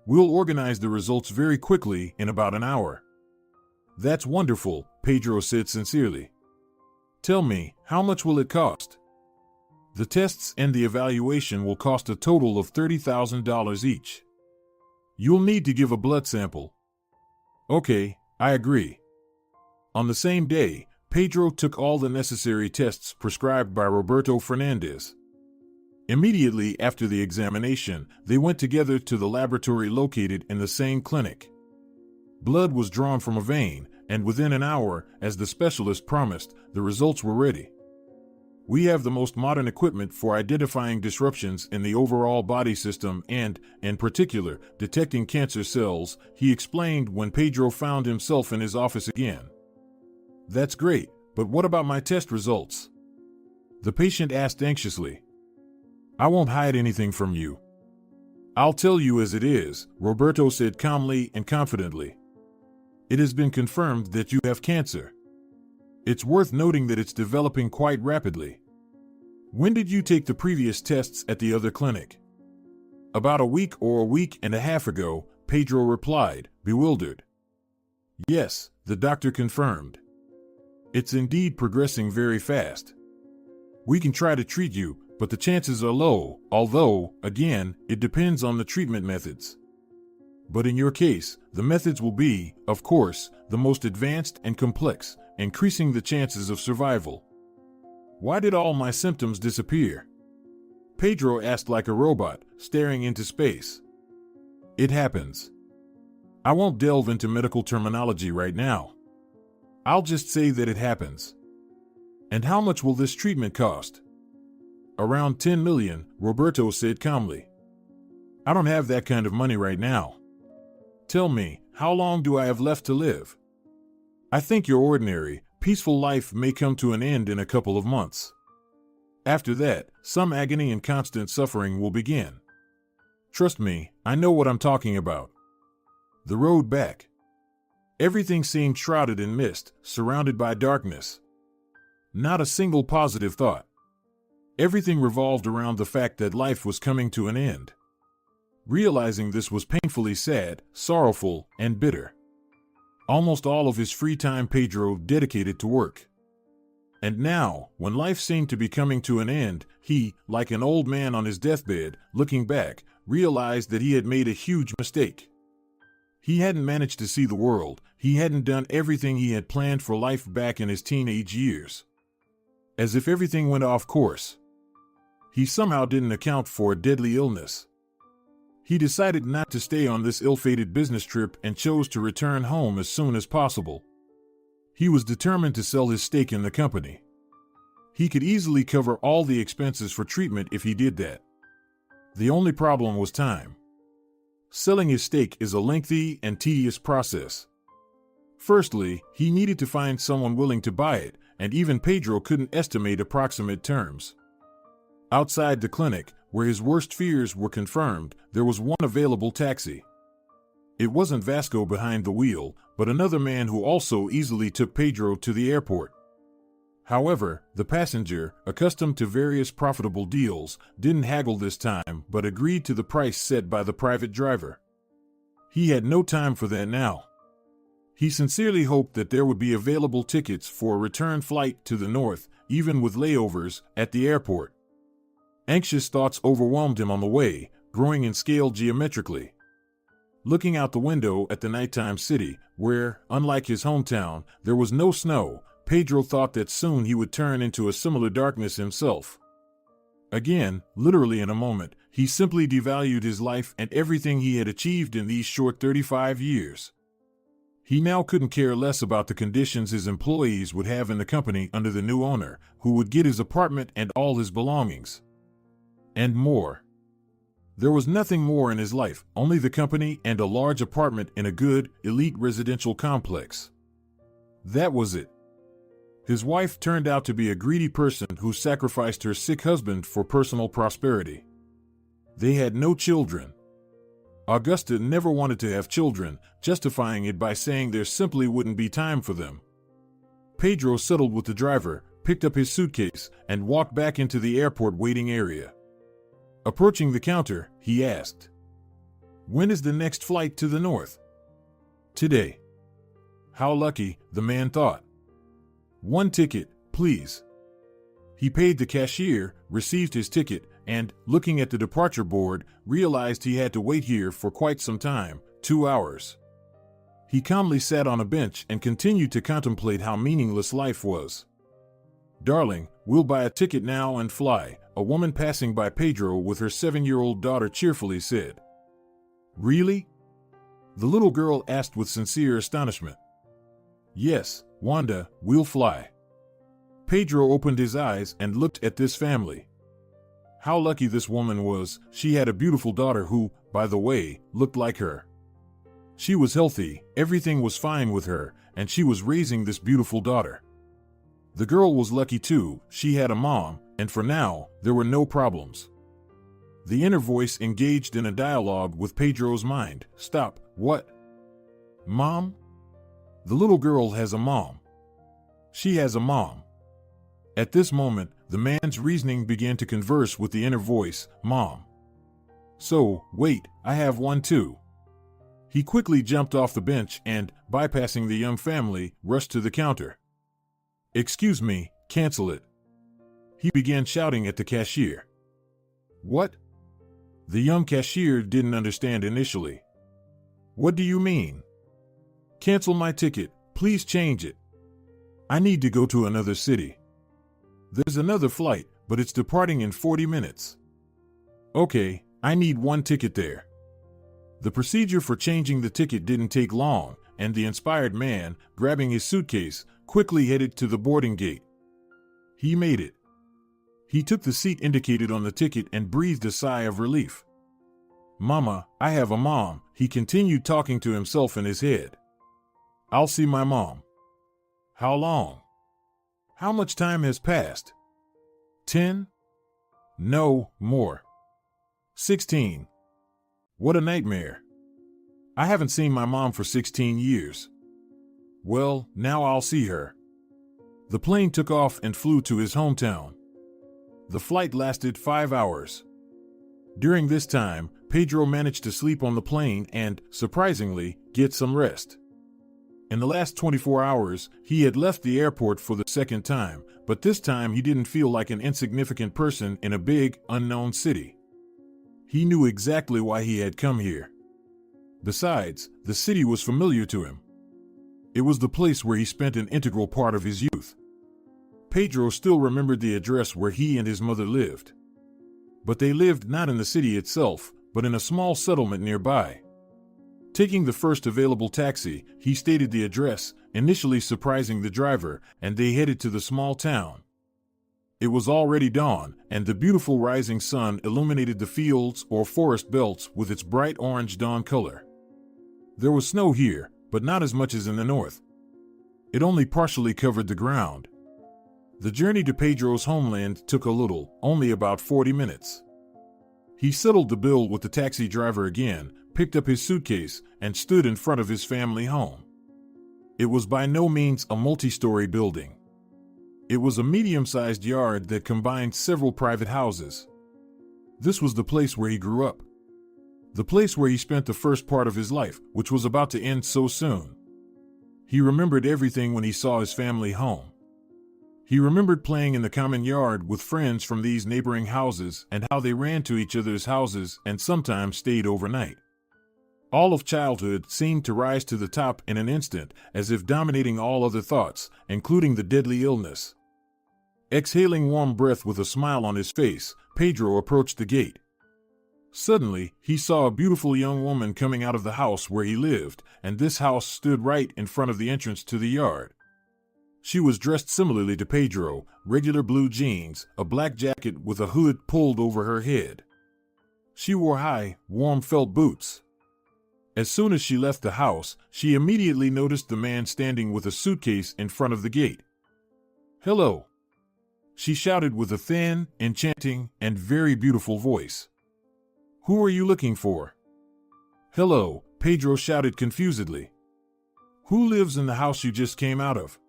We'll organize the results very quickly in about an hour. That's wonderful, Pedro said sincerely. Tell me, how much will it cost? The tests and the evaluation will cost a total of $30,000 each. You'll need to give a blood sample. Okay, I agree. On the same day, Pedro took all the necessary tests prescribed by Roberto Fernandez. Immediately after the examination, they went together to the laboratory located in the same clinic. Blood was drawn from a vein, and within an hour, as the specialist promised, the results were ready. We have the most modern equipment for identifying disruptions in the overall body system and, in particular, detecting cancer cells, he explained when Pedro found himself in his office again. That's great, but what about my test results? The patient asked anxiously. I won't hide anything from you. I'll tell you as it is, Roberto said calmly and confidently. It has been confirmed that you have cancer. It's worth noting that it's developing quite rapidly. When did you take the previous tests at the other clinic? About a week or a week and a half ago, Pedro replied, bewildered. Yes, the doctor confirmed. It's indeed progressing very fast. We can try to treat you, but the chances are low, although, again, it depends on the treatment methods. But in your case, the methods will be, of course, the most advanced and complex, increasing the chances of survival. Why did all my symptoms disappear? Pedro asked like a robot, staring into space. It happens. I won't delve into medical terminology right now. I'll just say that it happens. And how much will this treatment cost? Around 10 million, Roberto said calmly. I don't have that kind of money right now. Tell me, how long do I have left to live? I think you're ordinary, peaceful life may come to an end in a couple of months. After that, some agony and constant suffering will begin. Trust me, I know what I'm talking about. The road back. Everything seemed shrouded in mist, surrounded by darkness. Not a single positive thought. Everything revolved around the fact that life was coming to an end. Realizing this was painfully sad, sorrowful, and bitter. Almost all of his free time Pedro dedicated to work. And now, when life seemed to be coming to an end, he, like an old man on his deathbed, looking back, realized that he had made a huge mistake. He hadn't managed to see the world, he hadn't done everything he had planned for life back in his teenage years. As if everything went off course. He somehow didn't account for a deadly illness. He decided not to stay on this ill-fated business trip and chose to return home as soon as possible. He was determined to sell his stake in the company. He could easily cover all the expenses for treatment if he did that. The only problem was time. Selling his stake is a lengthy and tedious process. Firstly, he needed to find someone willing to buy it, and even Pedro couldn't estimate approximate terms. Outside the clinic, where his worst fears were confirmed, there was one available taxi. It wasn't Vasco behind the wheel, but another man who also easily took Pedro to the airport. However, the passenger, accustomed to various profitable deals, didn't haggle this time but agreed to the price set by the private driver. He had no time for that now. He sincerely hoped that there would be available tickets for a return flight to the north, even with layovers, at the airport. Anxious thoughts overwhelmed him on the way, growing in scale geometrically. Looking out the window at the nighttime city, where, unlike his hometown, there was no snow, Pedro thought that soon he would turn into a similar darkness himself. Again, literally in a moment, he simply devalued his life and everything he had achieved in these short 35 years. He now couldn't care less about the conditions his employees would have in the company under the new owner, who would get his apartment and all his belongings. And more. There was nothing more in his life, only the company and a large apartment in a good, elite residential complex. That was it. His wife turned out to be a greedy person who sacrificed her sick husband for personal prosperity. They had no children. Augusta never wanted to have children, justifying it by saying there simply wouldn't be time for them. Pedro settled with the driver, picked up his suitcase, and walked back into the airport waiting area. Approaching the counter, he asked, "When is the next flight to the north?" "Today." How lucky, the man thought. "One ticket, please." He paid the cashier, received his ticket, and, looking at the departure board, realized he had to wait here for quite some time, 2 hours. He calmly sat on a bench and continued to contemplate how meaningless life was. "Darling, we'll buy a ticket now and fly," a woman passing by Pedro with her 7-year-old daughter cheerfully said. "Really?" the little girl asked with sincere astonishment. "Yes, Wanda, we'll fly." Pedro opened his eyes and looked at this family. How lucky this woman was. She had a beautiful daughter who, by the way, looked like her. She was healthy, everything was fine with her, and she was raising this beautiful daughter. The girl was lucky too, she had a mom, and for now, there were no problems. The inner voice engaged in a dialogue with Pedro's mind. "Stop, what? Mom? The little girl has a mom. She has a mom." At this moment, the man's reasoning began to converse with the inner voice, "Mom. So, wait, I have one too." He quickly jumped off the bench and, bypassing the young family, rushed to the counter. "Excuse me, cancel it." He began shouting at the cashier. "What?" The young cashier didn't understand initially. "What do you mean?" "Cancel my ticket, please change it. I need to go to another city. There's another flight, but it's departing in 40 minutes. Okay, I need one ticket there." The procedure for changing the ticket didn't take long, and the inspired man, grabbing his suitcase, quickly headed to the boarding gate. He made it. He took the seat indicated on the ticket and breathed a sigh of relief. "Mama, I have a mom," he continued talking to himself in his head. "I'll see my mom." "How long?" How much time has passed? 10? No, more. 16. What a nightmare. I haven't seen my mom for 16 years. Well, now I'll see her. The plane took off and flew to his hometown. The flight lasted 5 hours. During this time, Pedro managed to sleep on the plane and, surprisingly, get some rest. In the last 24 hours, he had left the airport for the second time, but this time he didn't feel like an insignificant person in a big, unknown city. He knew exactly why he had come here. Besides, the city was familiar to him. It was the place where he spent an integral part of his youth. Pedro still remembered the address where he and his mother lived. But they lived not in the city itself, but in a small settlement nearby. Taking the first available taxi, he stated the address, initially surprising the driver, and they headed to the small town. It was already dawn, and the beautiful rising sun illuminated the fields or forest belts with its bright orange dawn color. There was snow here, but not as much as in the north. It only partially covered the ground. The journey to Pedro's homeland took a little, only about 40 minutes. He settled the bill with the taxi driver again, picked up his suitcase, and stood in front of his family home. It was by no means a multi-story building. It was a medium-sized yard that combined several private houses. This was the place where he grew up. The place where he spent the first part of his life, which was about to end so soon. He remembered everything when he saw his family home. He remembered playing in the common yard with friends from these neighboring houses and how they ran to each other's houses and sometimes stayed overnight. All of childhood seemed to rise to the top in an instant, as if dominating all other thoughts, including the deadly illness. Exhaling warm breath with a smile on his face, Pedro approached the gate. Suddenly, he saw a beautiful young woman coming out of the house where he lived, and this house stood right in front of the entrance to the yard. She was dressed similarly to Pedro, regular blue jeans, a black jacket with a hood pulled over her head. She wore high, warm felt boots. As soon as she left the house, she immediately noticed the man standing with a suitcase in front of the gate. "Hello," she shouted with a thin, enchanting, and very beautiful voice. "Who are you looking for?" "Hello," Pedro shouted confusedly. "Who lives in the house you just came out of?"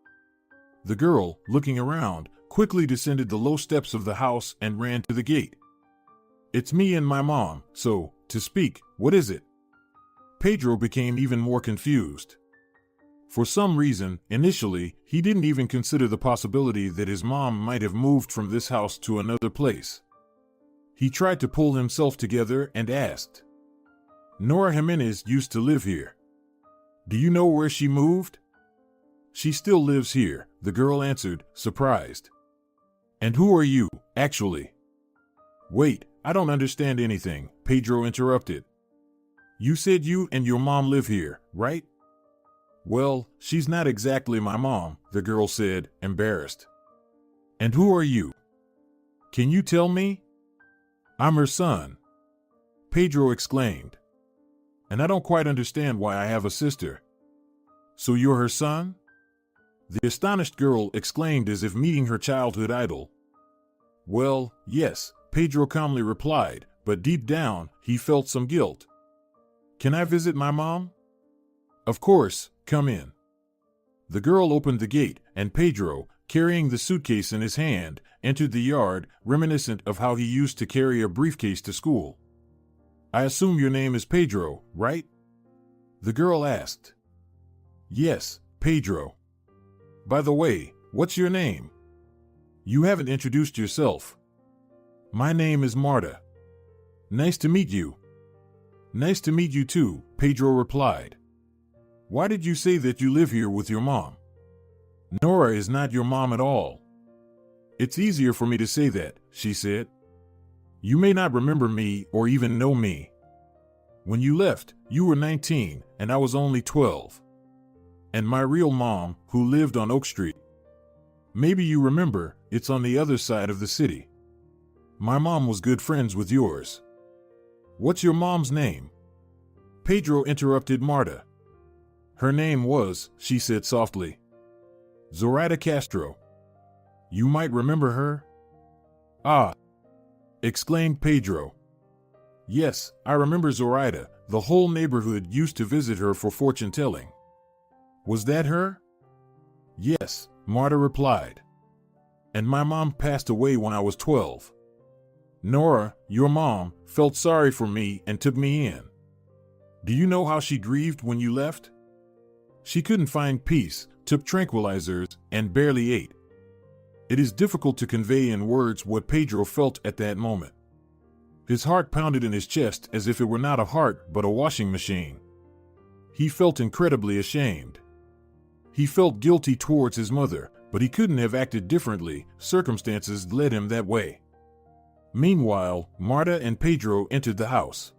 The girl, looking around, quickly descended the low steps of the house and ran to the gate. "It's me and my mom, so, to speak, what is it?" Pedro became even more confused. For some reason, initially, he didn't even consider the possibility that his mom might have moved from this house to another place. He tried to pull himself together and asked, "Nora Gimenez used to live here. Do you know where she moved?" "She still lives here," the girl answered, surprised. "And who are you, actually?" "Wait, I don't understand anything," Pedro interrupted. "You said you and your mom live here, right?" "Well, she's not exactly my mom," the girl said, embarrassed. "And who are you? Can you tell me?" "I'm her son," Pedro exclaimed. "And I don't quite understand why I have a sister." "So you're her son?" The astonished girl exclaimed as if meeting her childhood idol. "Well, yes," Pedro calmly replied, but deep down, he felt some guilt. "Can I visit my mom?" "Of course, come in." The girl opened the gate, and Pedro, carrying the suitcase in his hand, entered the yard, reminiscent of how he used to carry a briefcase to school. "I assume your name is Pedro, right?" the girl asked. "Yes, Pedro. By the way, what's your name? You haven't introduced yourself." "My name is Marta." "Nice to meet you." "Nice to meet you too," Pedro replied. "Why did you say that you live here with your mom?" "Nora is not your mom at all." "It's easier for me to say that," she said. "You may not remember me or even know me. When you left, you were 19 and I was only 12. And my real mom, who lived on Oak Street. Maybe you remember, it's on the other side of the city. My mom was good friends with yours." "What's your mom's name?" Pedro interrupted Marta. "Her name was," she said softly, "Zoraida Castro." You might remember her? Ah, exclaimed Pedro. Yes, I remember Zoraida. The whole neighborhood used to visit her for fortune-telling. Was that her? Yes, Marta replied. And my mom passed away when I was 12. Nora, your mom, felt sorry for me and took me in. Do you know how she grieved when you left? She couldn't find peace, took tranquilizers, and barely ate. It is difficult to convey in words what Pedro felt at that moment. His heart pounded in his chest as if it were not a heart but a washing machine. He felt incredibly ashamed. He felt guilty towards his mother, but he couldn't have acted differently. Circumstances led him that way. Meanwhile, Marta and Pedro entered the house.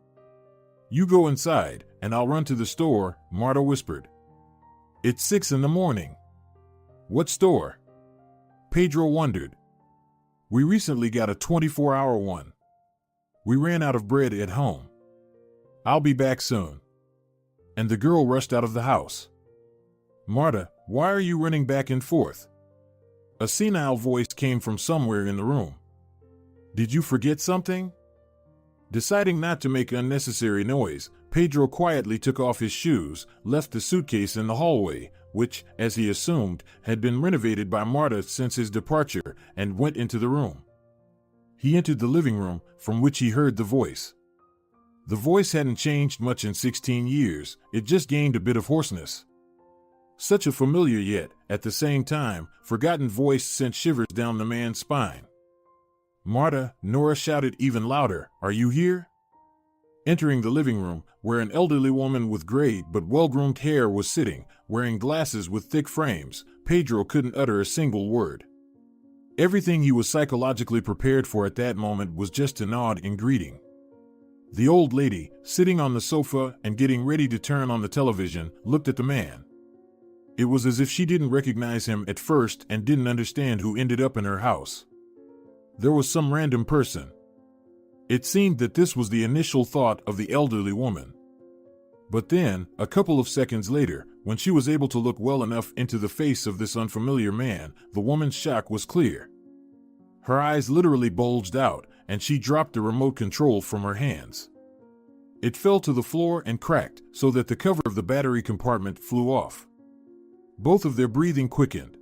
You go inside, and I'll run to the store, Marta whispered. It's 6 a.m. What store? Pedro wondered. We recently got a 24-hour one. We ran out of bread at home. I'll be back soon. And the girl rushed out of the house. Marta, why are you running back and forth? A senile voice came from somewhere in the room. Did you forget something? Deciding not to make unnecessary noise, Pedro quietly took off his shoes, left the suitcase in the hallway, which, as he assumed, had been renovated by Marta since his departure, and went into the room. He entered the living room, from which he heard the voice. The voice hadn't changed much in 16 years, it just gained a bit of hoarseness. Such a familiar yet, at the same time, forgotten voice sent shivers down the man's spine. Marta, Nora shouted even louder, are you here? Entering the living room, where an elderly woman with gray but well-groomed hair was sitting, wearing glasses with thick frames, Pedro couldn't utter a single word. Everything he was psychologically prepared for at that moment was just to nod in greeting. The old lady, sitting on the sofa and getting ready to turn on the television, looked at the man. It was as if she didn't recognize him at first and didn't understand who ended up in her house. There was some random person. It seemed that this was the initial thought of the elderly woman. But then, a couple of seconds later, when she was able to look well enough into the face of this unfamiliar man, the woman's shock was clear. Her eyes literally bulged out, and she dropped the remote control from her hands. It fell to the floor and cracked, so that the cover of the battery compartment flew off. Both of their breathing quickened.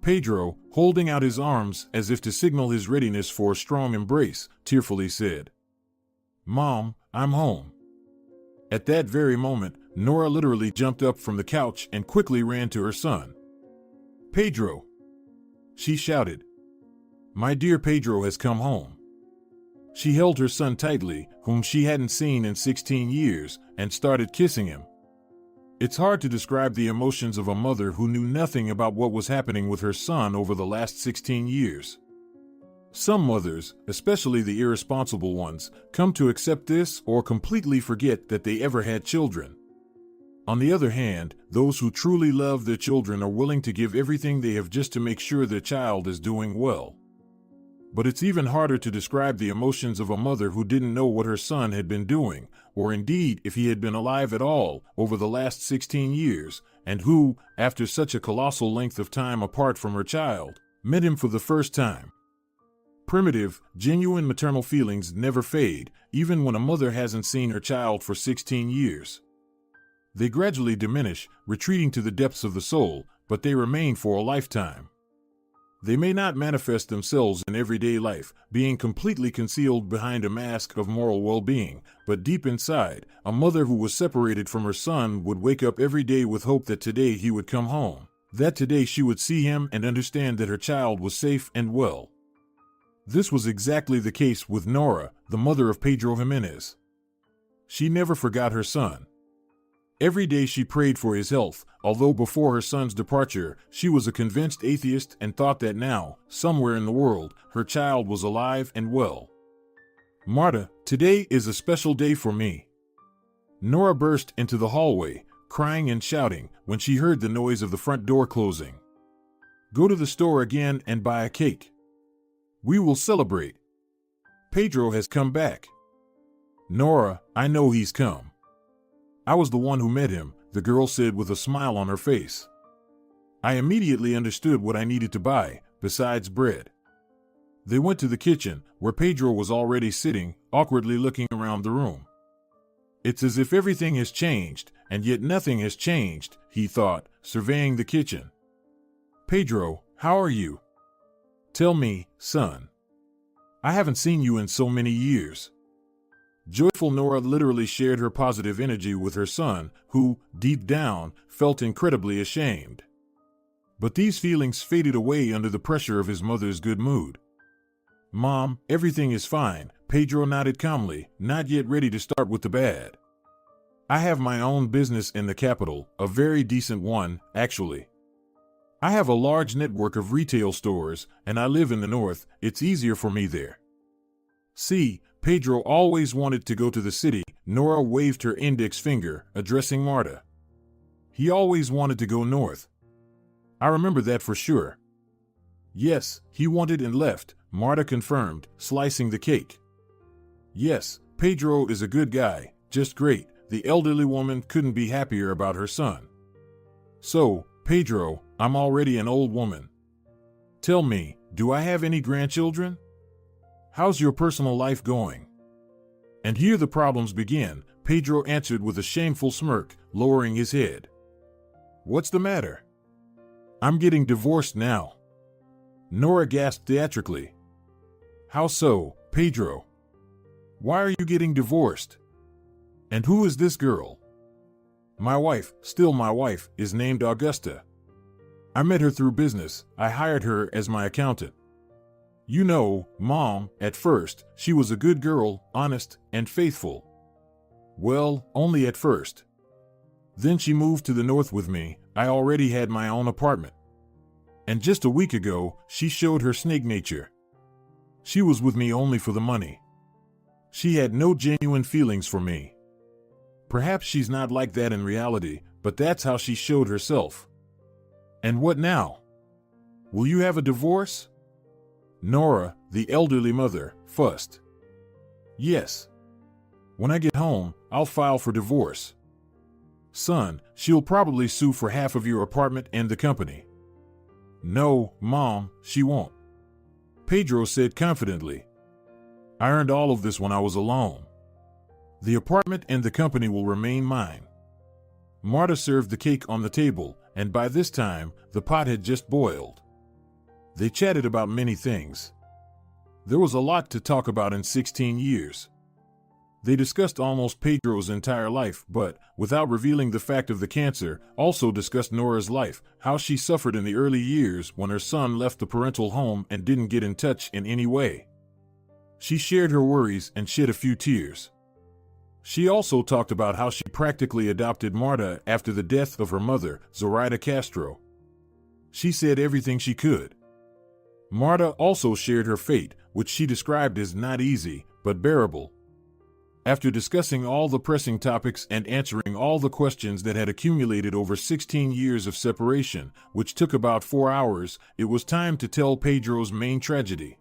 Pedro, holding out his arms as if to signal his readiness for a strong embrace, tearfully said, Mom, I'm home. At that very moment, Nora literally jumped up from the couch and quickly ran to her son. Pedro! She shouted. My dear Pedro has come home. She held her son tightly, whom she hadn't seen in 16 years, and started kissing him. It's hard to describe the emotions of a mother who knew nothing about what was happening with her son over the last 16 years. Some mothers, especially the irresponsible ones, come to accept this or completely forget that they ever had children. On the other hand, those who truly love their children are willing to give everything they have just to make sure their child is doing well. But it's even harder to describe the emotions of a mother who didn't know what her son had been doing, or indeed if he had been alive at all, over the last 16 years, and who, after such a colossal length of time apart from her child, met him for the first time. Primitive, genuine maternal feelings never fade, even when a mother hasn't seen her child for 16 years. They gradually diminish, retreating to the depths of the soul, but they remain for a lifetime. They may not manifest themselves in everyday life, being completely concealed behind a mask of moral well-being, but deep inside, a mother who was separated from her son would wake up every day with hope that today he would come home, that today she would see him and understand that her child was safe and well. This was exactly the case with Nora, the mother of Pedro Gimenez. She never forgot her son. Every day she prayed for his health, although before her son's departure, she was a convinced atheist and thought that now, somewhere in the world, her child was alive and well. Marta, today is a special day for me. Nora burst into the hallway, crying and shouting, when she heard the noise of the front door closing. Go to the store again and buy a cake. We will celebrate. Pedro has come back. Nora, I know he's come. I was the one who met him, the girl said with a smile on her face. I immediately understood what I needed to buy, besides bread. They went to the kitchen, where Pedro was already sitting, awkwardly looking around the room. It's as if everything has changed, and yet nothing has changed, he thought, surveying the kitchen. Pedro, how are you? Tell me, son. I haven't seen you in so many years. Joyful Nora literally shared her positive energy with her son, who, deep down, felt incredibly ashamed. But these feelings faded away under the pressure of his mother's good mood. Mom, everything is fine, Pedro nodded calmly, not yet ready to start with the bad. I have my own business in the capital, a very decent one, actually. I have a large network of retail stores, and I live in the north. It's easier for me there. See, Pedro always wanted to go to the city. Nora waved her index finger, addressing Marta. He always wanted to go north. I remember that for sure. Yes, he wanted and left, Marta confirmed, slicing the cake. Yes, Pedro is a good guy, just great. The elderly woman couldn't be happier about her son. So, Pedro, I'm already an old woman. Tell me, do I have any grandchildren? How's your personal life going? And here the problems begin, Pedro answered with a shameful smirk, lowering his head. What's the matter? I'm getting divorced now. Nora gasped theatrically. How so, Pedro? Why are you getting divorced? And who is this girl? My wife, still my wife, is named Augusta. I met her through business. I hired her as my accountant. You know, Mom, at first, she was a good girl, honest, and faithful. Well, only at first. Then she moved to the north with me. I already had my own apartment. And just a week ago, she showed her snake nature. She was with me only for the money. She had no genuine feelings for me. Perhaps she's not like that in reality, but that's how she showed herself. And what now? Will you have a divorce? Nora, the elderly mother, fussed. Yes. When I get home, I'll file for divorce. Son, she'll probably sue for half of your apartment and the company. No, Mom, she won't. Pedro said confidently. I earned all of this when I was alone. The apartment and the company will remain mine. Marta served the cake on the table, and by this time, the pot had just boiled. They chatted about many things. There was a lot to talk about in 16 years. They discussed almost Pedro's entire life, but, without revealing the fact of the cancer, also discussed Nora's life, how she suffered in the early years when her son left the parental home and didn't get in touch in any way. She shared her worries and shed a few tears. She also talked about how she practically adopted Marta after the death of her mother, Zoraida Castro. She said everything she could. Marta also shared her fate, which she described as not easy, but bearable. After discussing all the pressing topics and answering all the questions that had accumulated over 16 years of separation, which took about 4 hours, it was time to tell Pedro's main tragedy.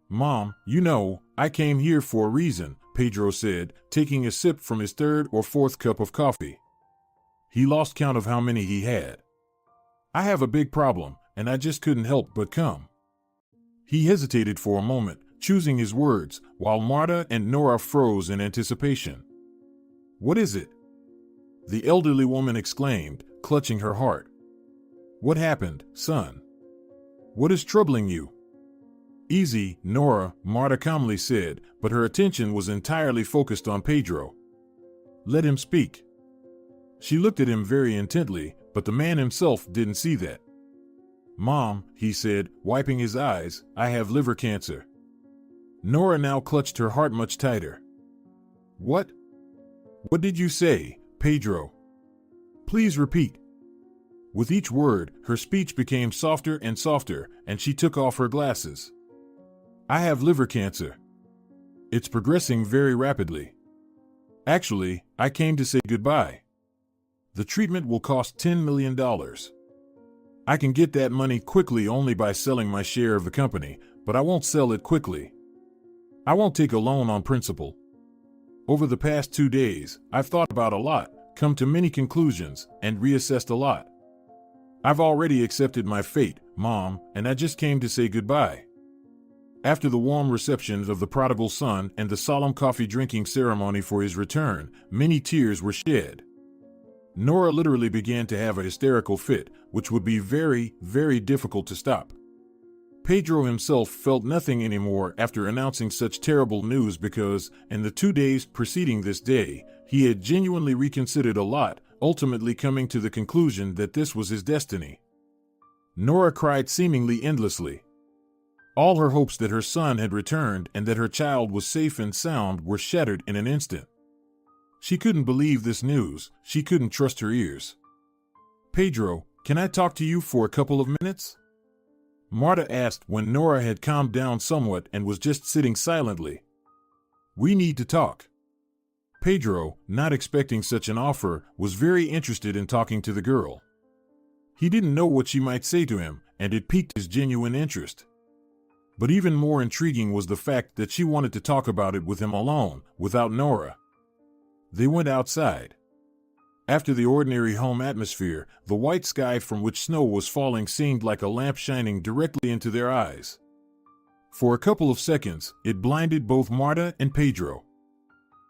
Mom, you know, I came here for a reason, Pedro said, taking a sip from his third or fourth cup of coffee. He lost count of how many he had. I have a big problem, and I just couldn't help but come. He hesitated for a moment, choosing his words, while Marta and Nora froze in anticipation. What is it? The elderly woman exclaimed, clutching her heart. What happened, son? What is troubling you? Easy, Nora, Marta calmly said, but her attention was entirely focused on Pedro. Let him speak. She looked at him very intently, but the man himself didn't see that. Mom, he said, wiping his eyes, I have liver cancer. Nora now clutched her heart much tighter. What? What did you say, Pedro? Please repeat. With each word, her speech became softer and softer, and she took off her glasses. I have liver cancer. It's progressing very rapidly. Actually, I came to say goodbye. The treatment will cost $10 million. I can get that money quickly only by selling my share of the company, but I won't sell it quickly. I won't take a loan on principal. Over the past 2 days, I've thought about a lot, come to many conclusions, and reassessed a lot. I've already accepted my fate, Mom, and I just came to say goodbye. After the warm reception of the prodigal son and the solemn coffee drinking ceremony for his return, many tears were shed. Nora literally began to have a hysterical fit, which would be very, very difficult to stop. Pedro himself felt nothing anymore after announcing such terrible news because, in the 2 days preceding this day, he had genuinely reconsidered a lot, ultimately coming to the conclusion that this was his destiny. Nora cried seemingly endlessly. All her hopes that her son had returned and that her child was safe and sound were shattered in an instant. She couldn't believe this news. She couldn't trust her ears. "Pedro, can I talk to you for a couple of minutes?" Marta asked when Nora had calmed down somewhat and was just sitting silently. "We need to talk." Pedro, not expecting such an offer, was very interested in talking to the girl. He didn't know what she might say to him, and it piqued his genuine interest. But even more intriguing was the fact that she wanted to talk about it with him alone, without Nora. They went outside. After the ordinary home atmosphere, the white sky from which snow was falling seemed like a lamp shining directly into their eyes. For a couple of seconds, it blinded both Marta and Pedro.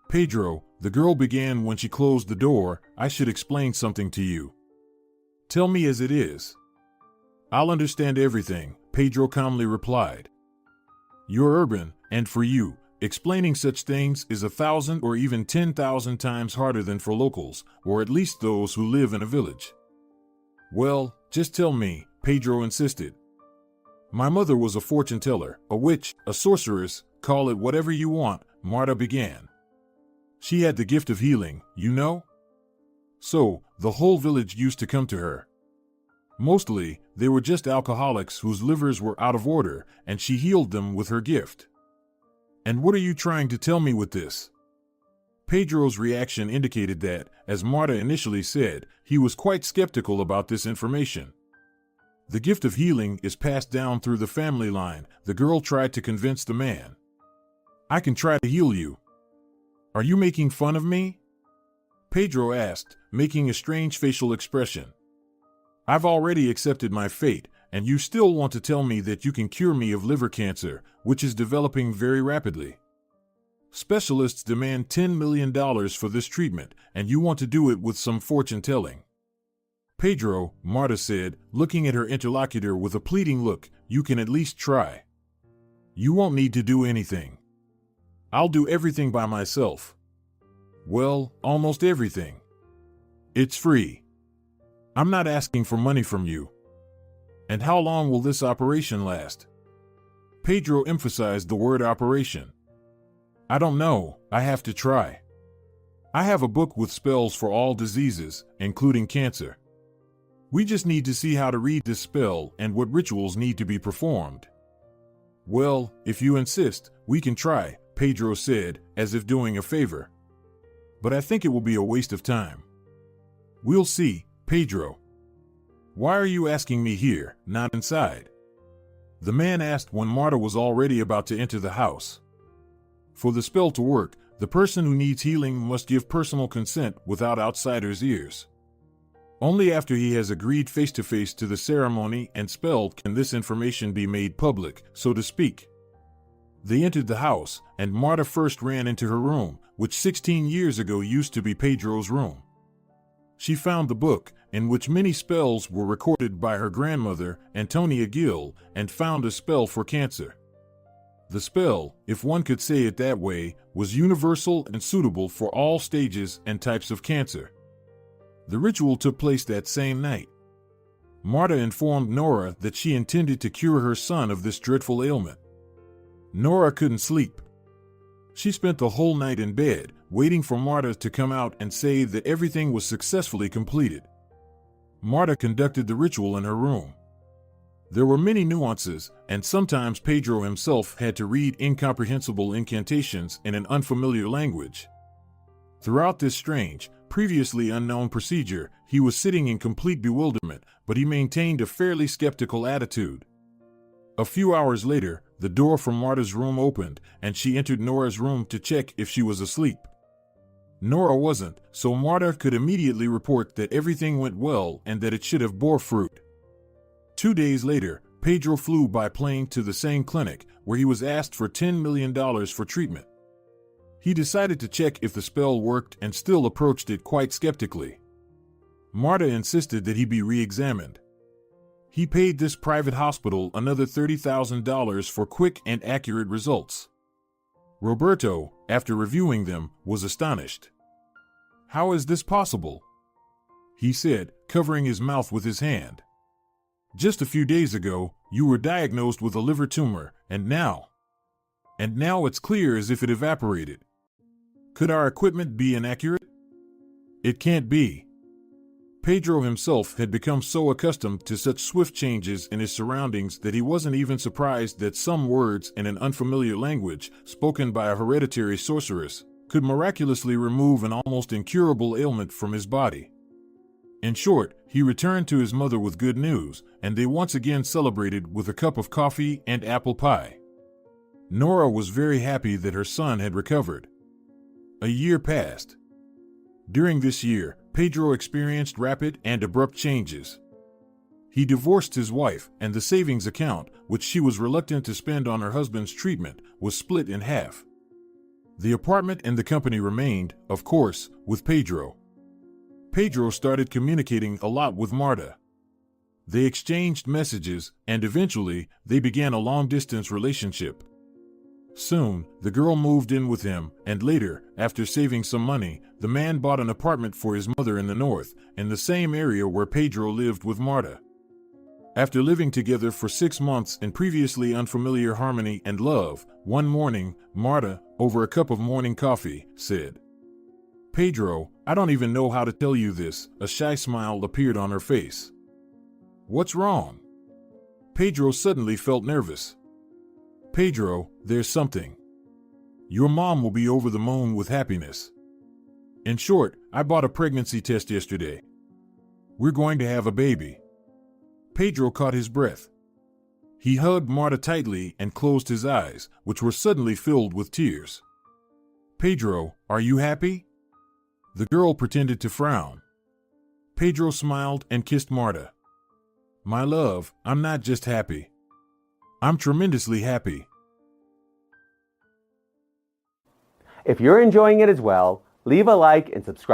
"Pedro," the girl began when she closed the door, "I should explain something to you." "Tell me as it is." "I'll understand everything," Pedro calmly replied. "You're urban, and for you, explaining such things is 1,000 or even 10,000 times harder than for locals, or at least those who live in a village." "Well, just tell me," Pedro insisted. "My mother was a fortune teller, a witch, a sorceress, call it whatever you want," Marta began. "She had the gift of healing, you know? So, the whole village used to come to her. Mostly, they were just alcoholics whose livers were out of order, and she healed them with her gift." "And what are you trying to tell me with this?" Pedro's reaction indicated that, as Marta initially said, he was quite skeptical about this information. "The gift of healing is passed down through the family line," the girl tried to convince the man. "I can try to heal you." "Are you making fun of me?" Pedro asked, making a strange facial expression. "I've already accepted my fate, and you still want to tell me that you can cure me of liver cancer, which is developing very rapidly. Specialists demand $10 million for this treatment, and you want to do it with some fortune telling." "Pedro," Marta said, looking at her interlocutor with a pleading look, "you can at least try. You won't need to do anything. I'll do everything by myself. Well, almost everything. It's free. I'm not asking for money from you." "And how long will this operation last?" Pedro emphasized the word operation. "I don't know, I have to try. I have a book with spells for all diseases, including cancer. We just need to see how to read this spell and what rituals need to be performed." "Well, if you insist, we can try," Pedro said, as if doing a favor. "But I think it will be a waste of time." "We'll see, Pedro." "Why are you asking me here, not inside?" the man asked when Marta was already about to enter the house. For the spell to work, the person who needs healing must give personal consent without outsiders' ears. Only after he has agreed face-to-face to the ceremony and spell can this information be made public, so to speak. They entered the house, and Marta first ran into her room, which 16 years ago used to be Pedro's room. She found the book, in which many spells were recorded by her grandmother, Antonia Gill, and found a spell for cancer. The spell, if one could say it that way, was universal and suitable for all stages and types of cancer. The ritual took place that same night. Marta informed Nora that she intended to cure her son of this dreadful ailment. Nora couldn't sleep. She spent the whole night in bed, waiting for Marta to come out and say that everything was successfully completed. Marta conducted the ritual in her room. There were many nuances, and sometimes Pedro himself had to read incomprehensible incantations in an unfamiliar language. Throughout this strange, previously unknown procedure, he was sitting in complete bewilderment, but he maintained a fairly skeptical attitude. A few hours later, the door from Marta's room opened, and she entered Nora's room to check if she was asleep. Nora wasn't, so Marta could immediately report that everything went well and that it should have bore fruit. 2 days later, Pedro flew by plane to the same clinic, where he was asked for $10 million for treatment. He decided to check if the spell worked and still approached it quite skeptically. Marta insisted that he be re-examined. He paid this private hospital another $30,000 for quick and accurate results. Roberto, after reviewing them, was astonished. "How is this possible?" he said, covering his mouth with his hand. "Just a few days ago, you were diagnosed with a liver tumor, and now it's clear as if it evaporated. Could our equipment be inaccurate? It can't be." Pedro himself had become so accustomed to such swift changes in his surroundings that he wasn't even surprised that some words in an unfamiliar language, spoken by a hereditary sorceress, could miraculously remove an almost incurable ailment from his body. In short, he returned to his mother with good news, and they once again celebrated with a cup of coffee and apple pie. Nora was very happy that her son had recovered. A year passed. During this year, Pedro experienced rapid and abrupt changes. He divorced his wife, and the savings account, which she was reluctant to spend on her husband's treatment, was split in half. The apartment and the company remained, of course, with Pedro. Pedro started communicating a lot with Marta. They exchanged messages, and eventually, they began a long-distance relationship. Soon, the girl moved in with him, and later, after saving some money, the man bought an apartment for his mother in the north, in the same area where Pedro lived with Marta. After living together for 6 months in previously unfamiliar harmony and love, one morning, Marta, over a cup of morning coffee, said, "Pedro, I don't even know how to tell you this." A shy smile appeared on her face. "What's wrong?" Pedro suddenly felt nervous. "Pedro, there's something. Your mom will be over the moon with happiness. In short, I bought a pregnancy test yesterday. We're going to have a baby." Pedro caught his breath. He hugged Marta tightly and closed his eyes, which were suddenly filled with tears. "Pedro, are you happy?" The girl pretended to frown. Pedro smiled and kissed Marta. "My love, I'm not just happy. I'm tremendously happy." If you're enjoying it as well, leave a like and subscribe.